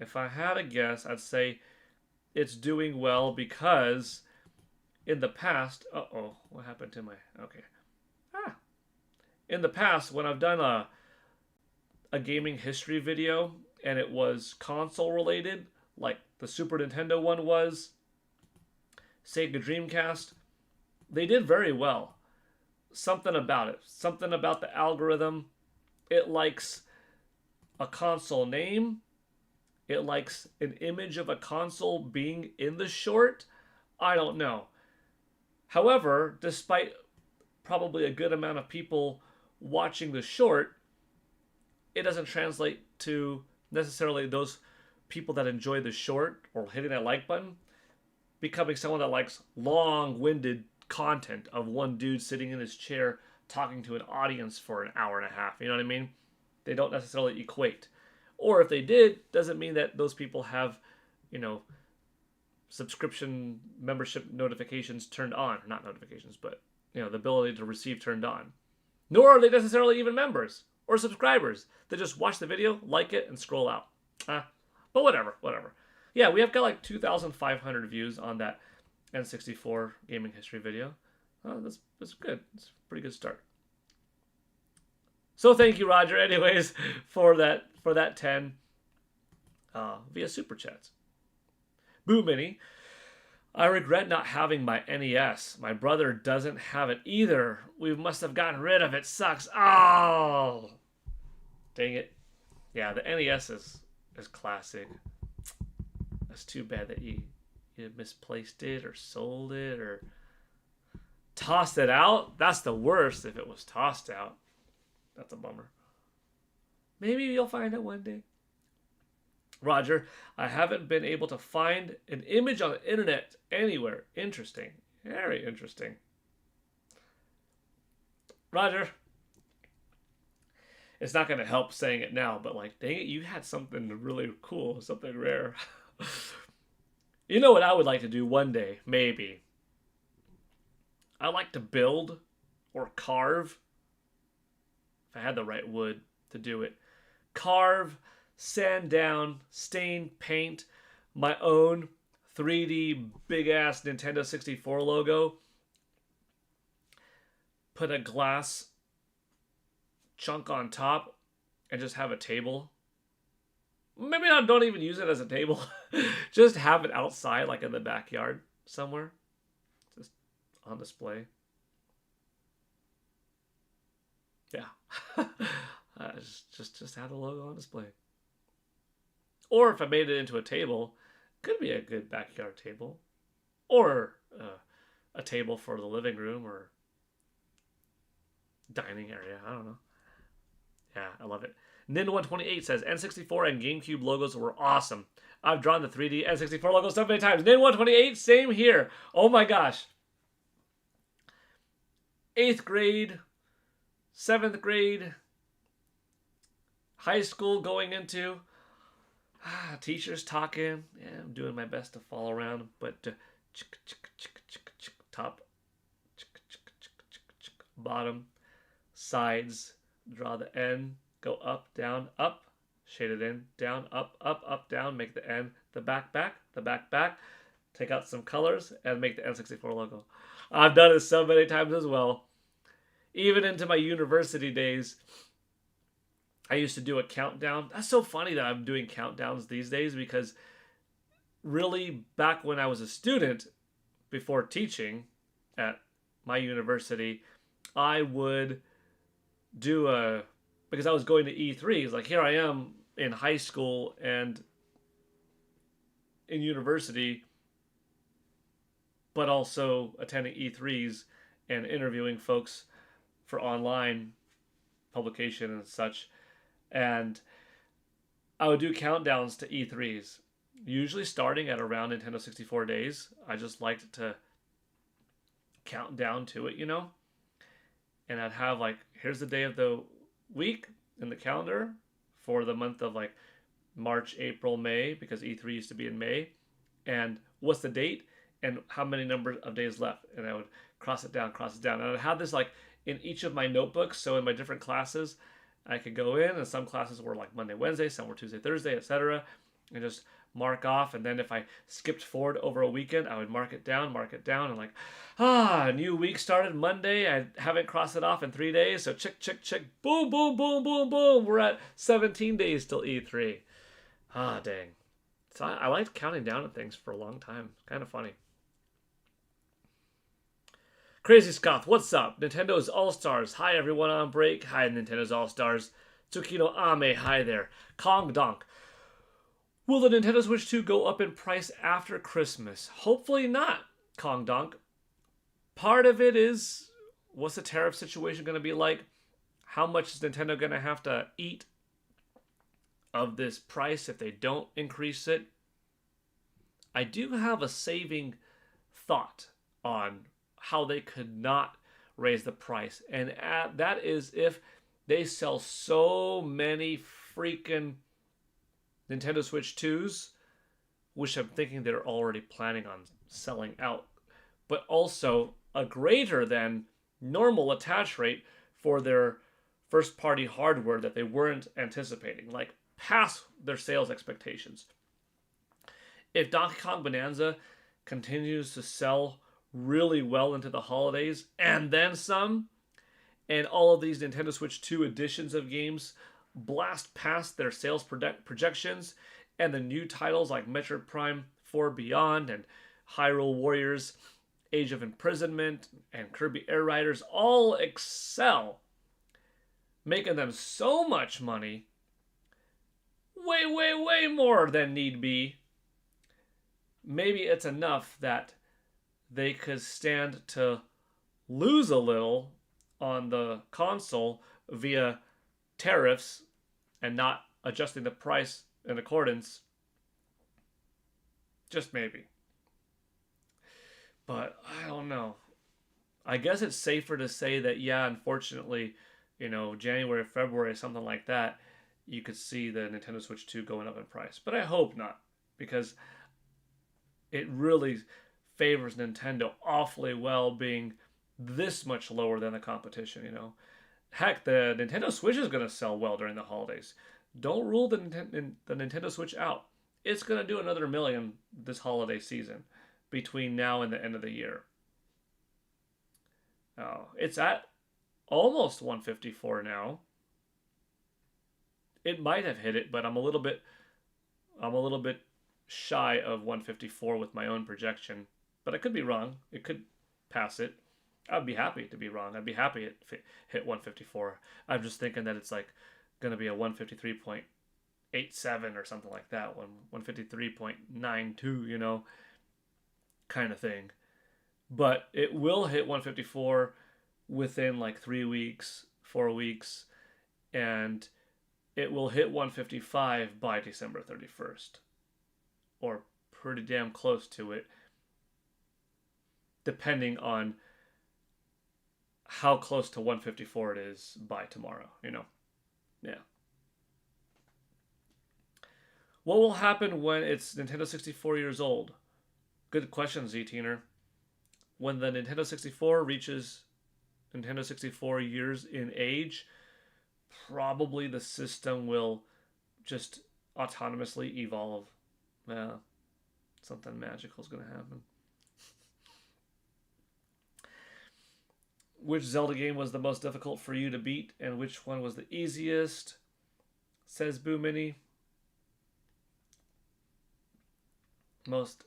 If I had a guess, I'd say it's doing well because in the past... what happened to my... Okay. in the past, when I've done a gaming history video and it was console related, like the Super Nintendo one was, Sega Dreamcast, they did very well. Something about it, something about the algorithm. It likes a console name. It likes an image of a console being in the short. I don't know. However, despite probably a good amount of people watching the short, it doesn't translate to necessarily those people that enjoy the short or hitting that like button becoming someone that likes long-winded content of one dude sitting in his chair talking to an audience for an hour and a half. You know what I mean? They don't necessarily equate. Or if they did, doesn't mean that those people have, you know, subscription membership notifications turned on. Not notifications, but, you know, the ability to receive turned on. Nor are they necessarily even members or subscribers. They just watch the video, like it, and scroll out. But whatever. Yeah, we have got like 2,500 views on that N64 gaming history video. That's good. It's a pretty good start. So thank you, Roger, anyways, for that 10 via Super Chats. Boo Mini, I regret not having my NES. My brother doesn't have it either. We must have gotten rid of it. Sucks. Oh, dang it. Yeah, the NES is classic. That's too bad that you misplaced it or sold it or tossed it out. That's the worst if it was tossed out. That's a bummer. Maybe you'll find it one day. Roger, I haven't been able to find an image on the internet anywhere. Interesting. Very interesting. Roger, it's not going to help saying it now, but like, dang it, you had something really cool, something rare. You know what I would like to do one day, maybe? I like to build or carve, if I had the right wood to do it. Carve, sand down, stain, paint my own 3D big-ass Nintendo 64 logo. Put a glass chunk on top and just have a table. Maybe I don't even use it as a table. Just have it outside, like in the backyard somewhere. Just on display. Yeah. just have the logo on display. Or if I made it into a table, could be a good backyard table. Or a table for the living room or dining area. I don't know. Yeah, I love it. Nin128 says, N64 and GameCube logos were awesome. I've drawn the 3D N64 logo so many times. Nin128, same here. Oh my gosh. 8th grade, 7th grade, high school going into, teachers talking. Yeah, I'm doing my best to follow around, but top, bottom, sides, draw the N, go up, down, up, shade it in, down, up, down, make the N, the back, the back, take out some colors, and make the N64 logo. I've done it so many times as well. Even into my university days, I used to do a countdown. That's so funny that I'm doing countdowns these days because really back when I was a student, before teaching at my university, I would do because I was going to E3s, like here I am in high school and in university, but also attending E3s and interviewing folks for online publication and such. And I would do countdowns to E3s, usually starting at around Nintendo 64 days. I just liked to count down to it, you know? And I'd have like, here's the day of the week in the calendar for the month of like March, April, May, because E3 used to be in May. And what's the date and how many number of days left? And I would cross it down. And I'd have this like in each of my notebooks. So in my different classes, I could go in, and some classes were like Monday, Wednesday, some were Tuesday, Thursday, etc. And just mark off, and then if I skipped forward over a weekend, I would mark it down, and like, new week started Monday. I haven't crossed it off in 3 days, so check, boom, boom, boom, boom, boom. We're at 17 days till E3. Dang. So I liked counting down at things for a long time. Kind of funny. Crazy Scoth, what's up? Nintendo's All-Stars. Hi, everyone on break. Hi, Nintendo's All-Stars. Tsukino Ame, hi there. Kong Donk. Will the Nintendo Switch 2 go up in price after Christmas? Hopefully not, Kong Donk. Part of it is, what's the tariff situation going to be like? How much is Nintendo going to have to eat of this price if they don't increase it? I do have a saving thought on how they could not raise the price. And that is if they sell so many freaking Nintendo Switch 2s, which I'm thinking they're already planning on selling out, but also a greater than normal attach rate for their first party hardware that they weren't anticipating, like past their sales expectations. If Donkey Kong Bonanza continues to sell really well into the holidays and then some, and all of these Nintendo Switch 2 editions of games blast past their sales projections, and the new titles like Metroid Prime 4 Beyond and Hyrule Warriors Age of Imprisonment and Kirby Air Riders all excel, making them so much money, way more than need be, maybe it's enough that they could stand to lose a little on the console via tariffs and not adjusting the price in accordance. Just maybe. But I don't know. I guess it's safer to say that, yeah, unfortunately, January, February, something like that, you could see the Nintendo Switch 2 going up in price. But I hope not, because it really favors Nintendo awfully well being this much lower than the competition, Heck, the Nintendo Switch is going to sell well during the holidays. Don't rule the Nintendo Switch out. It's going to do another million this holiday season between now and the end of the year. Oh, it's at almost 154 now. It might have hit it, but I'm a little bit shy of 154 with my own projection. But I could be wrong. It could pass it. I'd be happy to be wrong. I'd be happy it hit 154. I'm just thinking that it's like going to be a 153.87 or something like that. 153.92, kind of thing. But it will hit 154 within like 3 weeks, 4 weeks, and it will hit 155 by December 31st. Or pretty damn close to it, depending on how close to 154 it is by tomorrow, Yeah. What will happen when it's Nintendo 64 years old? Good question, Z-Teener. When the Nintendo 64 reaches Nintendo 64 years in age, probably the system will just autonomously evolve. Yeah, something magical is going to happen. Which Zelda game was the most difficult for you to beat, and which one was the easiest? Says Boo Mini. Most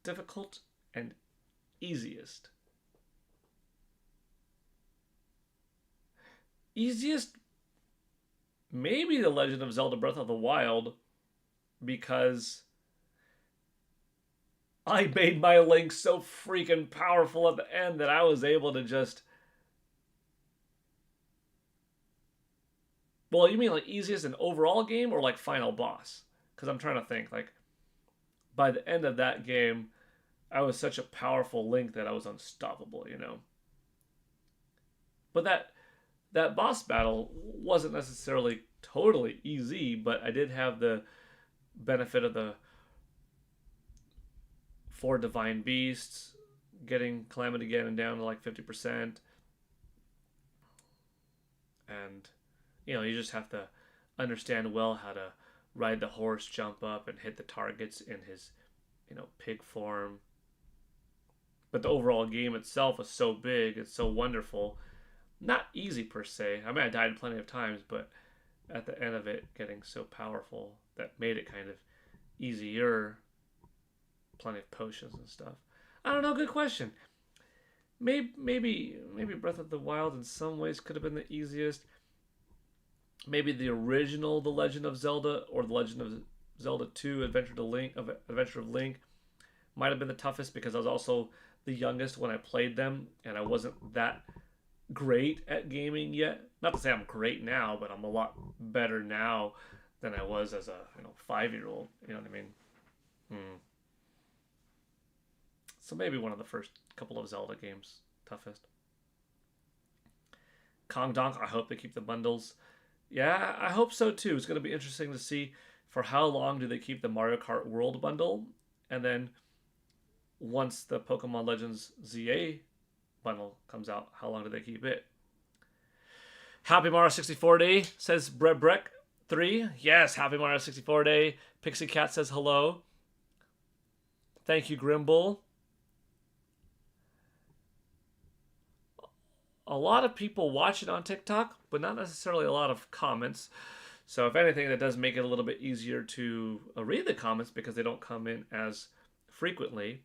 difficult and easiest. Easiest, maybe The Legend of Zelda Breath of the Wild, because I made my Link so freaking powerful at the end that I was able to just... Well, you mean like easiest in overall game or like final boss? Because I'm trying to think, like, by the end of that game, I was such a powerful Link that I was unstoppable, But that boss battle wasn't necessarily totally easy, but I did have the benefit of the 4 Divine Beasts, getting Calamity Ganon down to like 50%. And, you just have to understand well how to ride the horse, jump up, and hit the targets in his, pig form. But the overall game itself is so big, it's so wonderful. Not easy per se. I mean, I died plenty of times, but at the end of it, getting so powerful that made it kind of easier. Plenty of potions and stuff. I don't know. Good question. Maybe Breath of the Wild in some ways could have been the easiest. Maybe the original The Legend of Zelda or The Legend of Zelda 2 Adventure of Link might have been the toughest because I was also the youngest when I played them and I wasn't that great at gaming yet. Not to say I'm great now, but I'm a lot better now than I was as a 5-year-old. You know what I mean? So maybe one of the first couple of Zelda games toughest. Kong Donk, I hope they keep the bundles. Yeah, I hope so too. It's going to be interesting to see for how long do they keep the Mario Kart World bundle, and then once the Pokemon Legends ZA bundle comes out, how long do they keep it? Happy Mario 64 Day, says Breck 3. Yes, Happy Mario 64 Day. Pixie Cat says hello. Thank you, Grimble. A lot of people watch it on TikTok, but not necessarily a lot of comments. So if anything, that does make it a little bit easier to read the comments because they don't come in as frequently.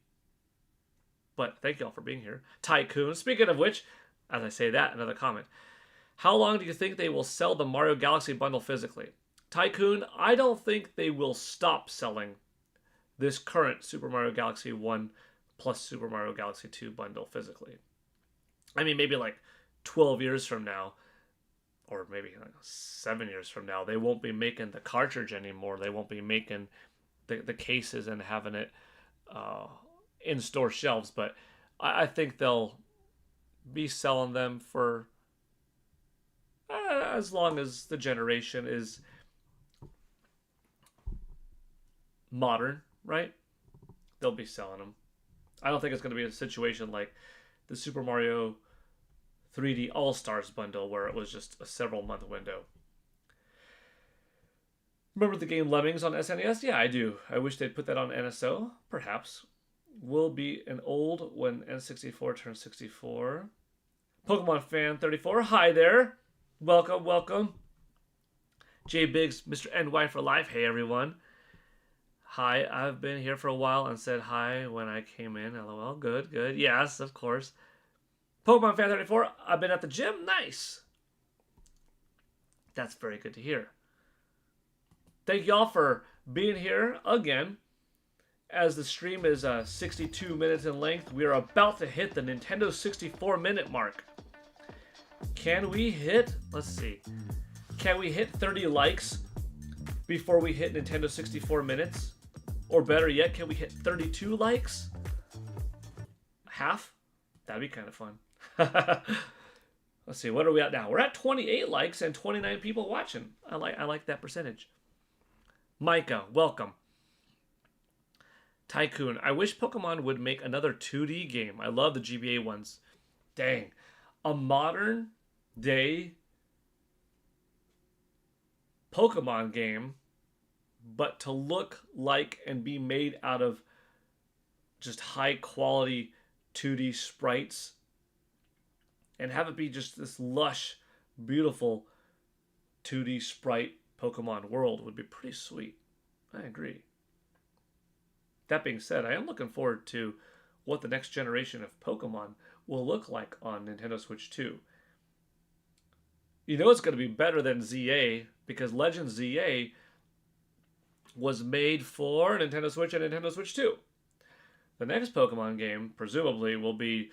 But thank you all for being here. Tycoon, speaking of which, as I say that, another comment. How long do you think they will sell the Mario Galaxy bundle physically? Tycoon, I don't think they will stop selling this current Super Mario Galaxy 1 plus Super Mario Galaxy 2 bundle physically. I mean, maybe like 12 years from now, or maybe like 7 years from now, they won't be making the cartridge anymore. They won't be making the cases and having it in-store shelves. But I think they'll be selling them for as long as the generation is modern, right? They'll be selling them. I don't think it's going to be a situation like the Super Mario 3D All-Stars bundle where it was just a several-month window. Remember the game Lemmings on SNES? Yeah, I do. I wish they'd put that on NSO. Perhaps. Will be an old when N64 turns 64. Pokemon Fan 34. Hi there. Welcome, welcome. J Biggs, Mr. NY for life. Hey, everyone. Hi, I've been here for a while and said hi when I came in. LOL. Good, good. Yes, of course. Pokemon Fan 34. I've been at the gym. Nice. That's very good to hear. Thank y'all for being here again. As the stream is 62 minutes in length, we are about to hit the Nintendo 64 minute mark. Can we hit, let's see, can we hit 30 likes before we hit Nintendo 64 minutes? Or better yet, can we hit 32 likes? Half? That'd be kind of fun. Let's see, what are we at now? We're at 28 likes and 29 people watching. I like that percentage. Micah, welcome. Tycoon, I wish Pokemon would make another 2D game. I love the GBA ones. Dang. A modern day Pokemon game, but to look like and be made out of just high quality 2D sprites and have it be just this lush, beautiful 2D sprite Pokemon world would be pretty sweet. I agree. That being said, I am looking forward to what the next generation of Pokemon will look like on Nintendo Switch 2. You know it's going to be better than ZA because Legend ZA was made for Nintendo Switch and Nintendo Switch 2. The next Pokemon game, presumably, will be,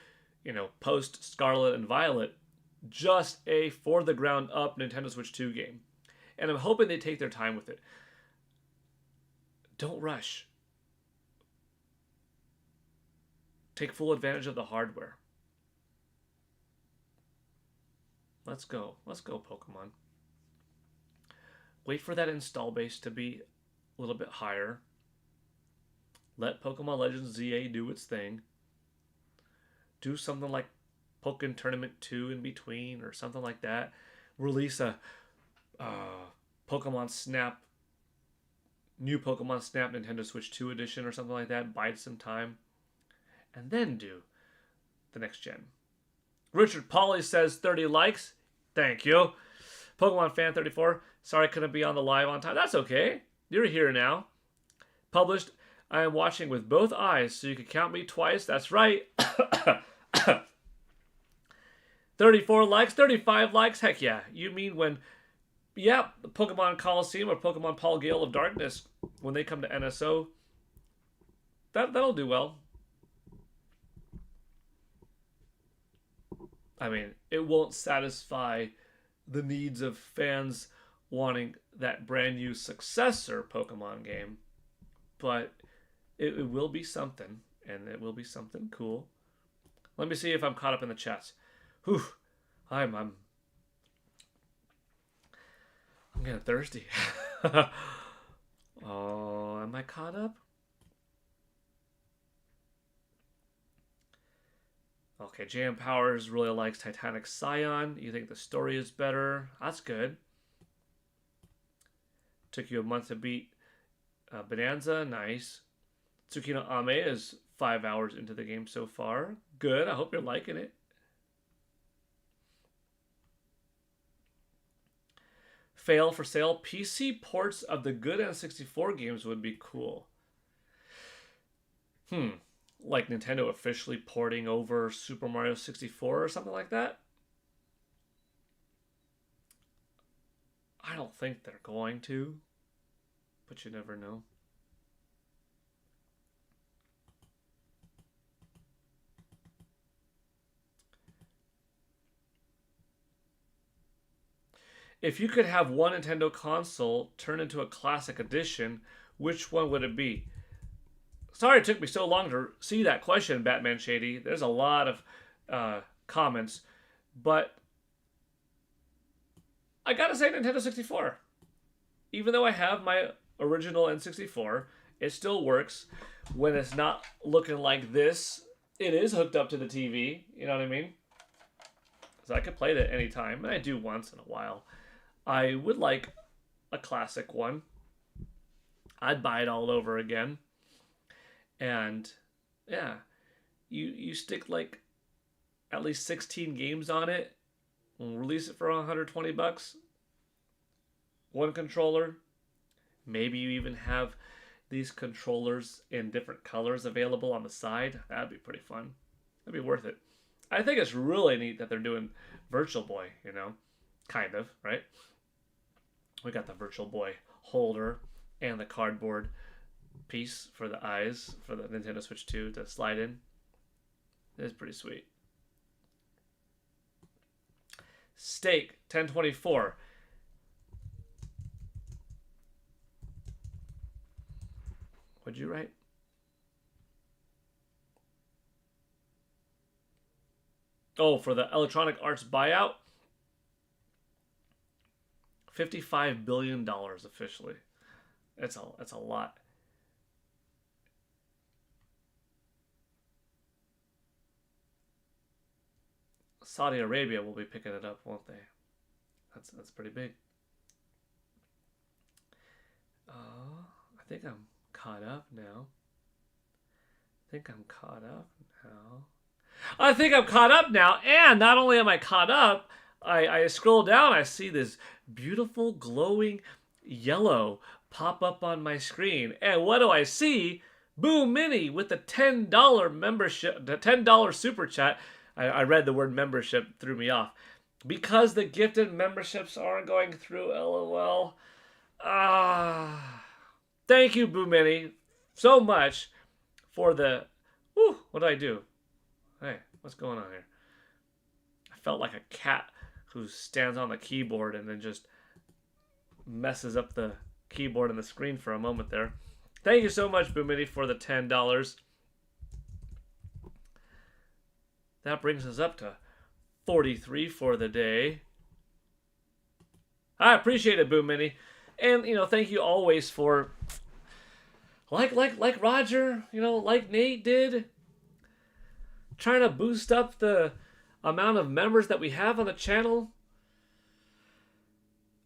post Scarlet and Violet, just a for the ground up Nintendo Switch 2 game. And I'm hoping they take their time with it. Don't rush. Take full advantage of the hardware. Let's go. Let's go, Pokemon. Wait for that install base to be a little bit higher. Let Pokemon Legends ZA do its thing. Do something like Pokken Tournament 2 in between or something like that. Release a Pokemon Snap new Pokemon Snap Nintendo Switch 2 edition or something like that, bide some time, and then do the next gen. Richard Pauly says 30 likes. Thank you. Pokemon Fan 34. Sorry I couldn't be on the live on time. That's okay. You're here now. Published. I am watching with both eyes, so you can count me twice. That's right. 34 likes, 35 likes. Heck yeah. You mean when, yeah, the Pokemon Coliseum or Pokemon Paul Gale of Darkness, when they come to NSO, that'll do well. I mean, it won't satisfy the needs of fans wanting that brand new successor Pokemon game, but it will be something, and it will be something cool. Let me see if I'm caught up in the chats. Whew, I'm getting thirsty. Oh, am I caught up? Okay, Jam Powers really likes Titanic Scion. You think the story is better? That's good. Took you a month to beat Bonanza. Nice. Tsukino Ame is 5 hours into the game so far. Good. I hope you're liking it. Fail for sale. PC ports of the good N64 games would be cool. Like Nintendo officially porting over Super Mario 64 or something like that? I don't think they're going to, but you never know. If you could have one Nintendo console turn into a Classic Edition, which one would it be? Sorry it took me so long to see that question, Batman Shady. There's a lot of comments, but I gotta say Nintendo 64. Even though I have my original N64, it still works. When it's not looking like this, it is hooked up to the TV. You know what I mean? So I could play it at any time, and I do once in a while. I would like a classic one. I'd buy it all over again. And yeah, you stick like at least 16 games on it and release it for $120. One controller. Maybe you even have these controllers in different colors available on the side. That'd be pretty fun. That'd be worth it. I think it's really neat that they're doing Virtual Boy, you know? Kind of, right? We got the Virtual Boy holder and the cardboard piece for the eyes for the Nintendo Switch 2 to slide in. It's pretty sweet. Steak 1024. What'd you write? Oh, for the Electronic Arts buyout? $55 billion officially. That's a lot. Saudi Arabia will be picking it up, won't they? That's pretty big. I think I'm caught up now. I think I'm caught up now, and not only am I caught up, I scroll down, I see this beautiful glowing yellow pop up on my screen, and what do I see? Boom Mini with the $10 membership, the $10 super chat. I read the word membership, threw me off. Because the gifted memberships aren't going through, LOL. Thank you, Boo Mini, so much for the... Whew, what did I do? Hey, what's going on here? I felt like a cat who stands on the keyboard and then just messes up the keyboard and the screen for a moment there. Thank you so much, Boo Mini, for the $10. That brings us up to 43 for the day. I appreciate it, Boom Mini. And, thank you always for, like Roger, like Nate did, trying to boost up the amount of members that we have on the channel.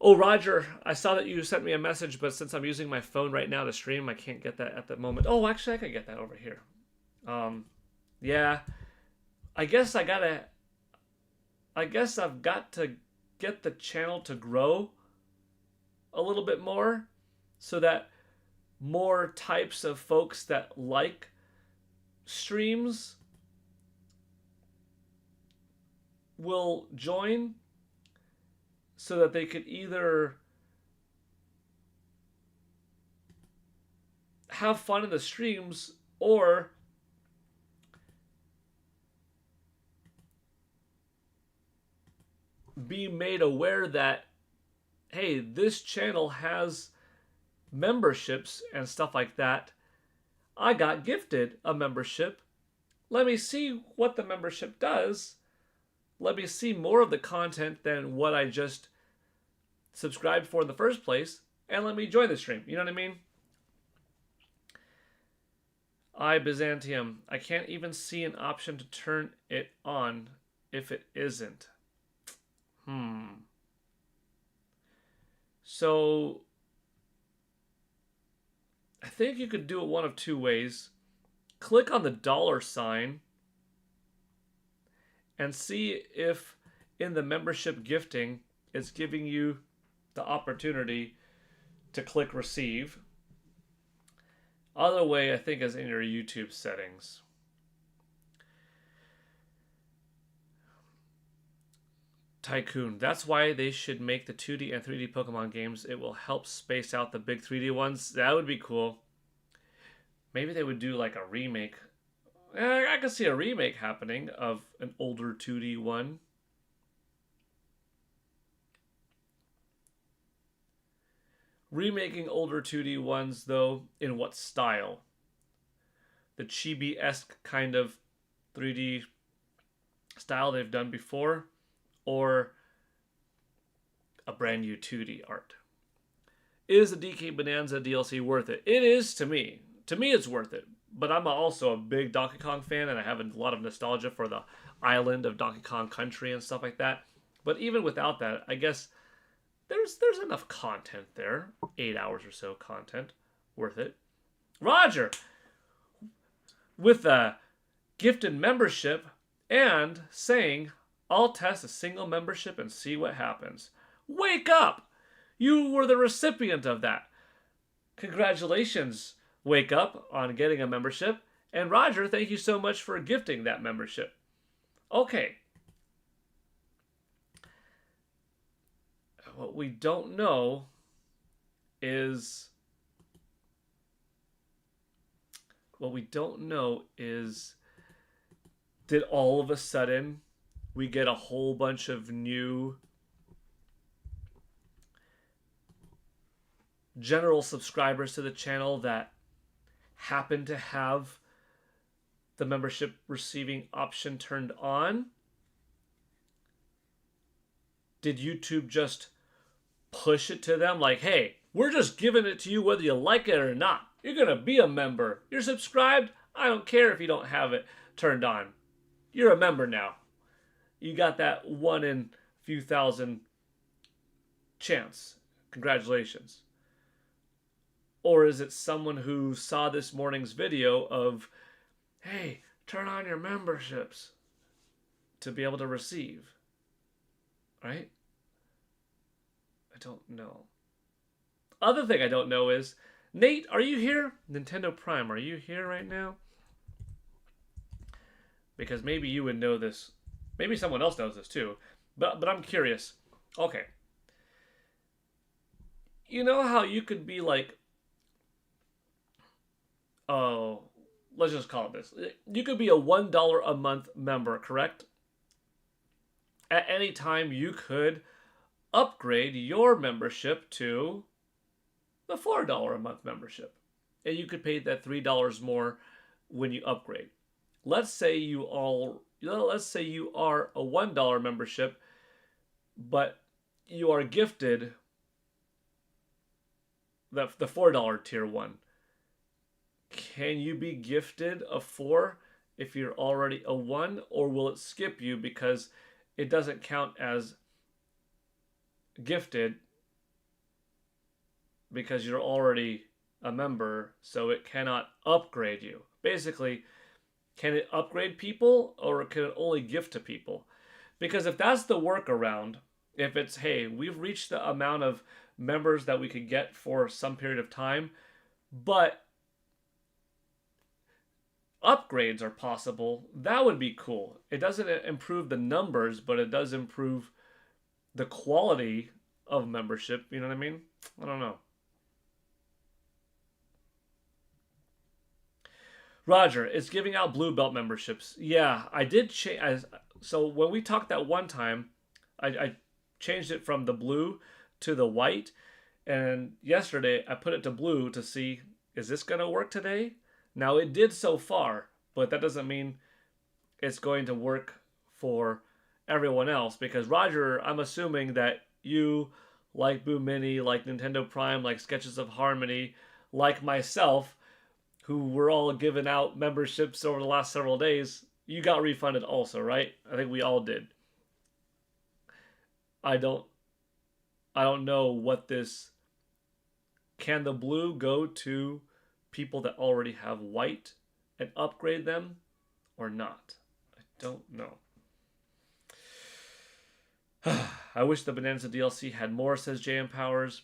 Oh, Roger, I saw that you sent me a message, but since I'm using my phone right now to stream, I can't get that at the moment. Oh, actually, I could get that over here. Yeah, I guess I gotta. I guess I've got to get the channel to grow a little bit more so that more types of folks that like streams will join so that they could either have fun in the streams or be made aware that, hey, this channel has memberships and stuff like that. I got gifted a membership. Let me see what the membership does. Let me see more of the content than what I just subscribed for in the first place, and let me join the stream. You know what I mean? Byzantium. I can't even see an option to turn it on if it isn't. So I think you could do it one of two ways. Click on the $sign and see if in the membership gifting it's giving you the opportunity to click receive. Other way, I think, is in your YouTube settings. Tycoon. That's why they should make the 2D and 3D Pokemon games. It will help space out the big 3D ones. That would be cool. Maybe they would do like a remake. I could see a remake happening of an older 2D one. Remaking older 2D ones, though, in what style? The chibi-esque kind of 3D style they've done before? Or a brand new 2D art? Is the DK Bonanza DLC worth it? It is to me. To me, it's worth it. But I'm also a big Donkey Kong fan, and I have a lot of nostalgia for the island of Donkey Kong Country and stuff like that. But even without that, I guess there's enough content there. 8 hours or so content. Worth it. Roger! With a gifted membership and saying, I'll test a single membership and see what happens. Wake up! You were the recipient of that. Congratulations, Wake Up, on getting a membership. And Roger, thank you so much for gifting that membership. Okay. What we don't know is... did all of a sudden we get a whole bunch of new general subscribers to the channel that happen to have the membership receiving option turned on? Did YouTube just push it to them like, hey, we're just giving it to you whether you like it or not. You're going to be a member. You're subscribed. I don't care if you don't have it turned on. You're a member now. You got that 1 in a few thousand chance. Congratulations. Or is it someone who saw this morning's video of, hey, turn on your memberships to be able to receive? Right? I don't know. Other thing I don't know is, Nate, are you here? Nintendo Prime, are you here right now? Because maybe you would know this. Maybe someone else knows this too. But I'm curious. Okay. You know how you could be like, oh, let's just call it this. You could be a $1 a month member, correct? At any time you could upgrade your membership to the $4 a month membership. And you could pay that $3 more when you upgrade. Let's say you are a $1 membership, but you are gifted the $4 tier one. Can you be gifted a 4 if you're already a 1, or will it skip you because it doesn't count as gifted because you're already a member, so it cannot upgrade you. Basically, can it upgrade people or can it only gift to people? Because if that's the workaround, if it's, hey, we've reached the amount of members that we could get for some period of time, but upgrades are possible, that would be cool. It doesn't improve the numbers, but it does improve the quality of membership. You know what I mean? I don't know. Roger, it's giving out blue belt memberships. Yeah, I did change. So when we talked that one time, I changed it from the blue to the white. And yesterday I put it to blue to see, is this going to work today? Now it did so far, but that doesn't mean it's going to work for everyone else. Because Roger, I'm assuming that you like Boo Mini, like Nintendo Prime, like Sketches of Harmony, like myself, who were all given out memberships over the last several days, you got refunded also, right? I think we all did. I don't know what this, can the blue go to people that already have white and upgrade them or not? I don't know. I wish the Bonanza DLC had more, says JM Powers.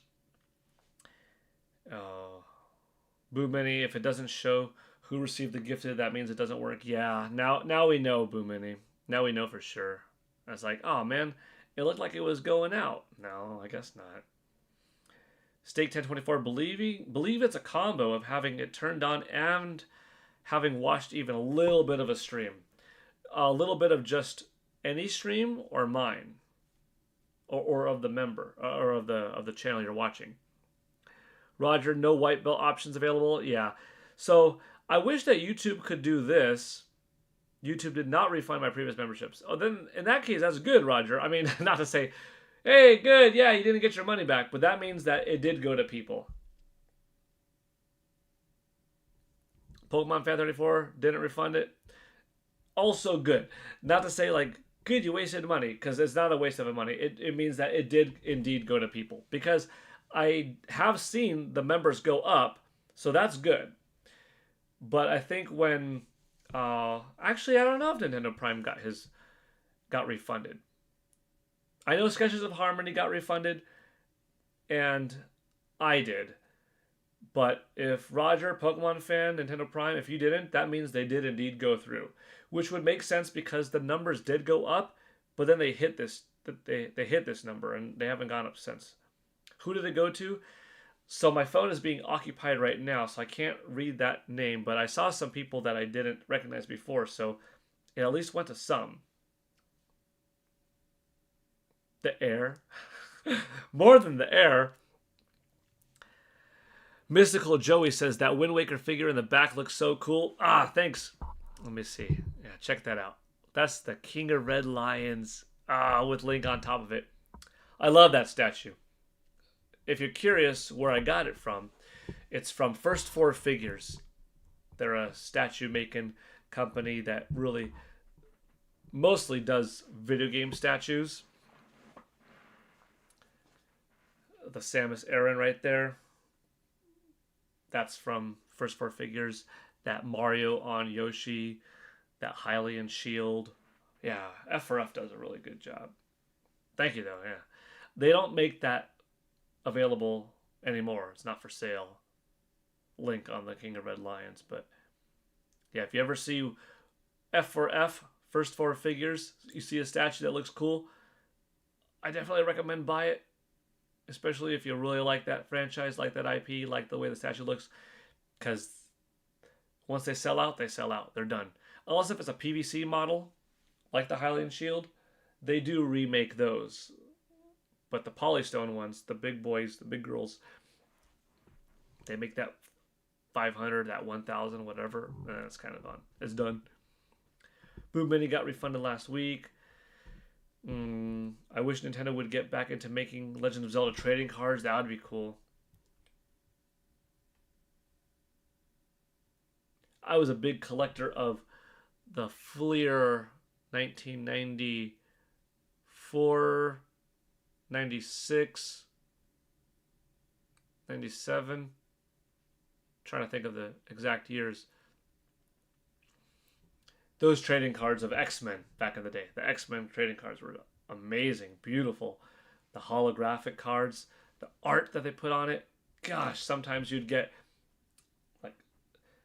Boo Mini, if it doesn't show who received the gifted, that means it doesn't work. Yeah, now we know, Boo Mini. Now we know for sure. I was like, oh man, it looked like it was going out. No, I guess not. Steak 1024, believe it's a combo of having it turned on and having watched even a little bit of a stream. A little bit of just any stream or mine. Or of the member, or of the channel you're watching. Roger, no white belt options available. Yeah. So I wish that YouTube could do this. YouTube did not refund my previous memberships. Oh, then in that case, that's good, Roger. I mean, not to say, hey, good, yeah, you didn't get your money back, but that means that it did go to people. Pokemon Fan 34 didn't refund it. Also good. Not to say like, good, you wasted money, because it's not a waste of money. It means that it did indeed go to people. Because I have seen the members go up, so that's good. But I think when actually I don't know if Nintendo Prime got refunded. I know Sketches of Harmony got refunded, and I did. But if Roger, Pokemon Fan, Nintendo Prime, if you didn't, that means they did indeed go through, which would make sense because the numbers did go up, but then they hit this number and they haven't gone up since. Who did it go to? So my phone is being occupied right now, so I can't read that name, but I saw some people that I didn't recognize before, so it at least went to some. The air. More than the air. Mystical Joey says that Wind Waker figure in the back looks so cool. Ah, thanks. Let me see. Yeah, check that out. That's the King of Red Lions with Link on top of it. I love that statue. If you're curious where I got it from, it's from First Four Figures. They're a statue making company that really mostly does video game statues. The Samus Aran right there. That's from First Four Figures. That Mario on Yoshi. That Hylian shield. Yeah, F4F does a really good job. Thank you, though, yeah. They don't make that available anymore. It's not for sale. Link on the King of Red Lions. But, yeah, if you ever see F4F, First Four Figures, you see a statue that looks cool, I definitely recommend buy it. Especially if you really like that franchise, like that IP, like the way the statue looks. Because once they sell out, they sell out. They're done. Unless if it's a PVC model, like the Hylian Shield, they do remake those. But the Polystone ones, the big boys, the big girls, they make that 500, that 1,000, whatever. And it's kind of done. It's done. Boo Mini got refunded last week. I wish Nintendo would get back into making Legend of Zelda trading cards. That would be cool. I was a big collector of the Fleer 1994, 96, 97. Trying to think of the exact years. Those trading cards of X-Men back in the day. The X-Men trading cards were amazing, beautiful. The holographic cards, the art that they put on it. Gosh, sometimes you'd get like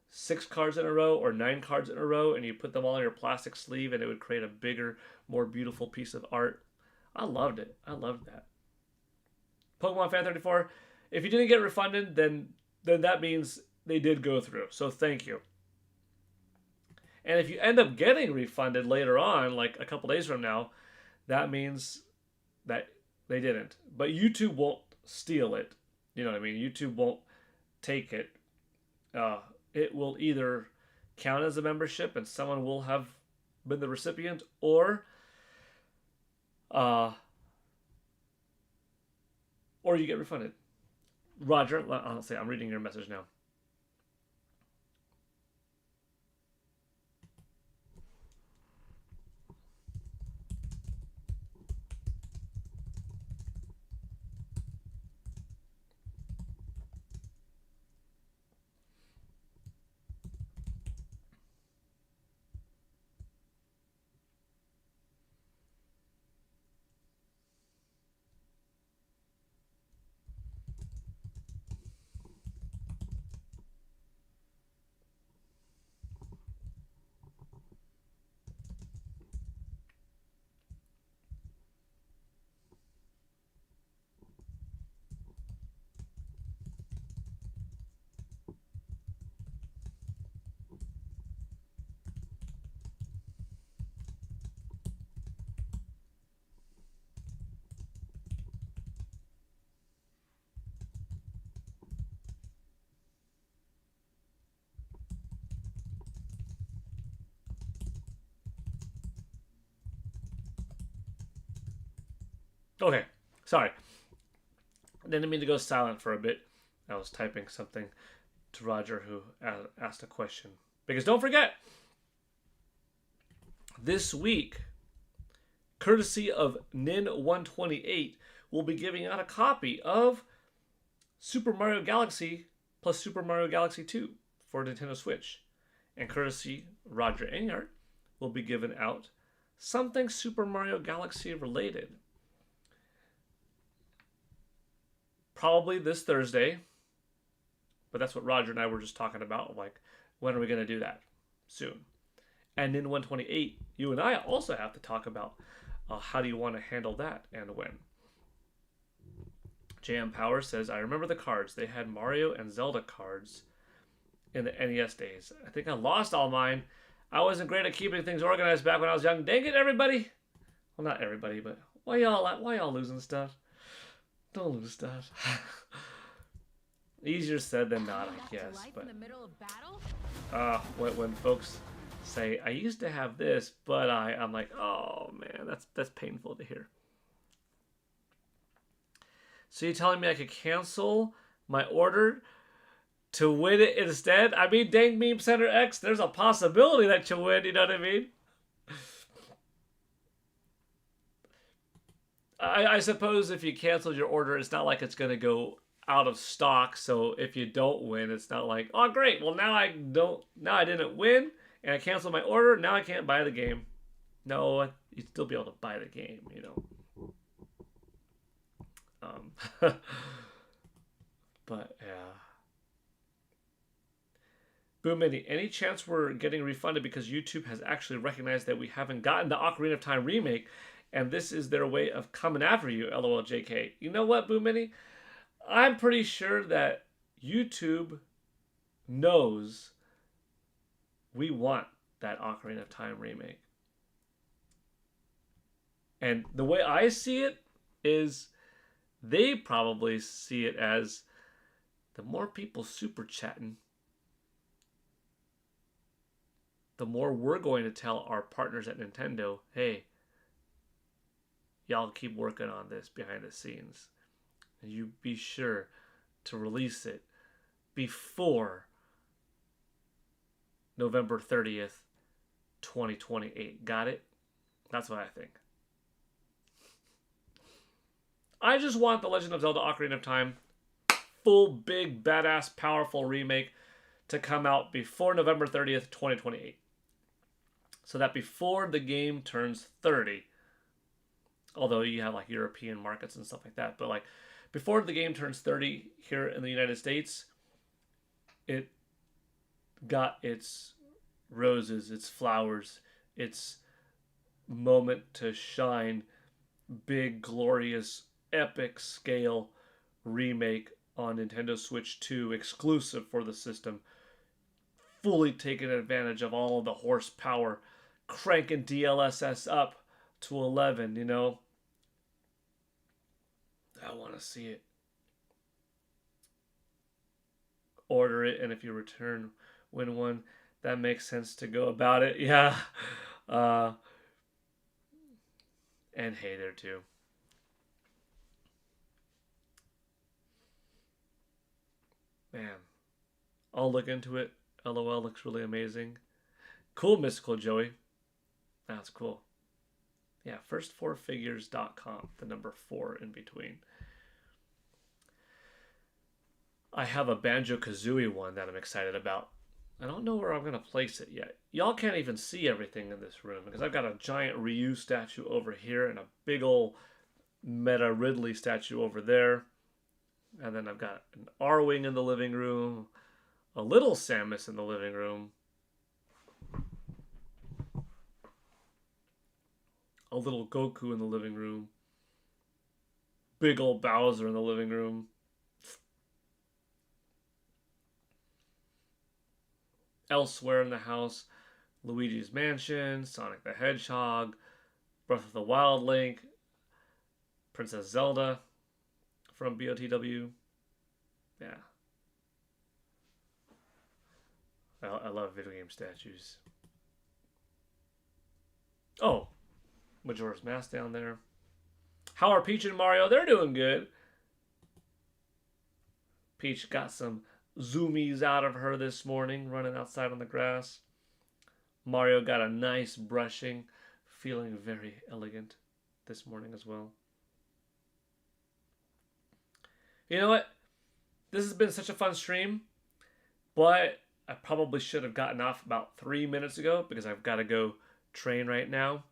6 cards in a row or 9 cards in a row, and you put them all in your plastic sleeve, and it would create a bigger, more beautiful piece of art. I loved it. I loved that. Pokemon Fan 34, if you didn't get refunded, then that means they did go through. So thank you. And if you end up getting refunded later on, like a couple days from now, that means that they didn't. But YouTube won't steal it. You know what I mean? YouTube won't take it. It will either count as a membership and someone will have been the recipient, or you get refunded. Roger, I'll say I'm reading your message now. Okay, sorry. I didn't mean to go silent for a bit. I was typing something to Roger, who asked a question. Because don't forget, this week, courtesy of Nin128, we'll be giving out a copy of Super Mario Galaxy plus Super Mario Galaxy 2 for Nintendo Switch. And courtesy Roger Engert will be giving out something Super Mario Galaxy related. Probably this Thursday, but that's what Roger and I were just talking about. Like, when are we going to do that? Soon. And in 128, you and I also have to talk about how do you want to handle that and when. JM Power says, I remember the cards. They had Mario and Zelda cards in the NES days. I think I lost all mine. I wasn't great at keeping things organized back when I was young. Dang it, everybody. Well, not everybody, but why y'all losing stuff? Don't lose stuff. Easier said than not, I guess. But when folks say, I used to have this, but I'm like, oh man, that's painful to hear. So you're telling me I could cancel my order to win it instead? I mean, dang Meme Center X, there's a possibility that you'll win, you know what I mean? I suppose if you cancel your order, it's not like it's going to go out of stock. So if you don't win, it's not like, oh great, well now I didn't win and I canceled my order. Now I can't buy the game. No, you'd still be able to buy the game, you know. But yeah. Boom Mini, any chance we're getting refunded because YouTube has actually recognized that we haven't gotten the Ocarina of Time remake? And this is their way of coming after you, LOL JK. You know what, Boom Mini? I'm pretty sure that YouTube knows we want that Ocarina of Time remake. And the way I see it is they probably see it as the more people super chatting, the more we're going to tell our partners at Nintendo, hey, y'all keep working on this behind the scenes. And you be sure to release it before November 30th, 2028. Got it? That's what I think. I just want The Legend of Zelda Ocarina of Time full, big, badass, powerful remake to come out before November 30th, 2028. So that before the game turns 30, although you have like European markets and stuff like that, but like before the game turns 30 here in the United States, it got its roses, its flowers, its moment to shine, big, glorious, epic scale remake on Nintendo Switch 2 exclusive for the system, fully taking advantage of all of the horsepower, cranking DLSS up to 11, you know. I want to see it. Order it, and if you return, win one. That makes sense to go about it. Yeah. And hey there too. Man. I'll look into it. LOL looks really amazing. Cool, Mystical Joey. That's cool. Yeah, first4figures.com. The number 4 in between. I have a Banjo-Kazooie one that I'm excited about. I don't know where I'm going to place it yet. Y'all can't even see everything in this room because I've got a giant Ryu statue over here and a big old Meta Ridley statue over there. And then I've got an R-Wing in the living room, a little Samus in the living room, a little Goku in the living room, big old Bowser in the living room. Elsewhere in the house, Luigi's Mansion, Sonic the Hedgehog, Breath of the Wild Link, Princess Zelda from BOTW. Yeah. I love video game statues. Oh, Majora's Mask down there. How are Peach and Mario? They're doing good. Peach got some zoomies out of her this morning, running outside on the grass. Mario got a nice brushing, feeling very elegant this morning as well. You know what? This has been such a fun stream, but I probably should have gotten off about 3 minutes ago because I've got to go train right now.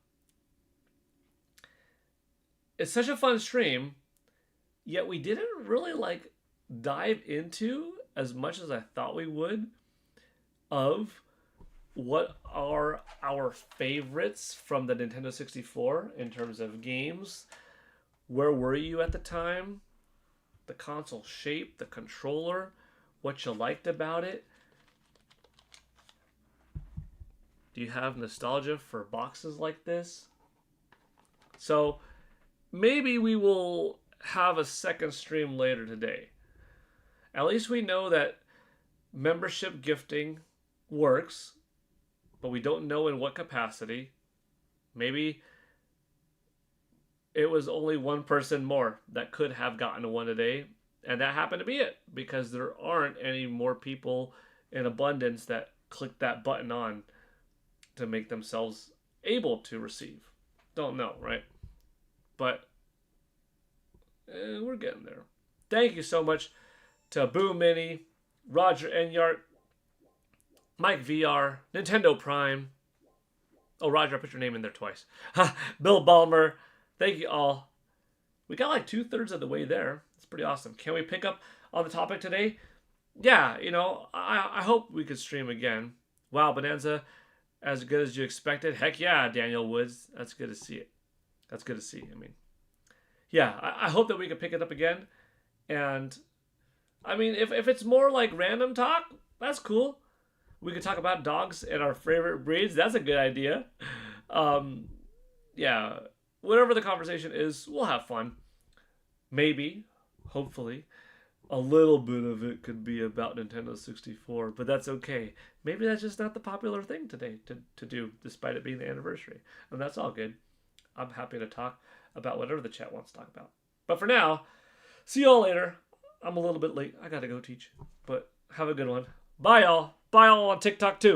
It's such a fun stream, yet we didn't really dive into as much as I thought we would of what are our favorites from the Nintendo 64 in terms of games. Where were you at the time? The console shape, the controller, what you liked about it. Do you have nostalgia for boxes like this? So maybe we will have a second stream later today. At least we know that membership gifting works, but we don't know in what capacity. Maybe it was only one person more that could have gotten one today, and that happened to be it, because there aren't any more people in abundance that click that button on to make themselves able to receive. Don't know, right? But we're getting there. Thank you so much to Boo Mini, Roger Enyart, Mike VR, Nintendo Prime. Oh, Roger, I put your name in there twice. Bill Ballmer. Thank you all. We got like 2/3 of the way there. It's pretty awesome. Can we pick up on the topic today? Yeah, I hope we could stream again. Wow, Bonanza, as good as you expected. Heck yeah, Daniel Woods. That's good to see it. That's good to see. Yeah, I hope that we can pick it up again. And if it's more like random talk, that's cool. We could talk about dogs and our favorite breeds. That's a good idea. Yeah, whatever the conversation is, we'll have fun. Maybe, hopefully, a little bit of it could be about Nintendo 64, but that's okay. Maybe that's just not the popular thing today to do, despite it being the anniversary. And that's all good. I'm happy to talk about whatever the chat wants to talk about. But for now, see you all later. I'm a little bit late. I gotta go teach. But have a good one. Bye, y'all. Bye, all on TikTok, too.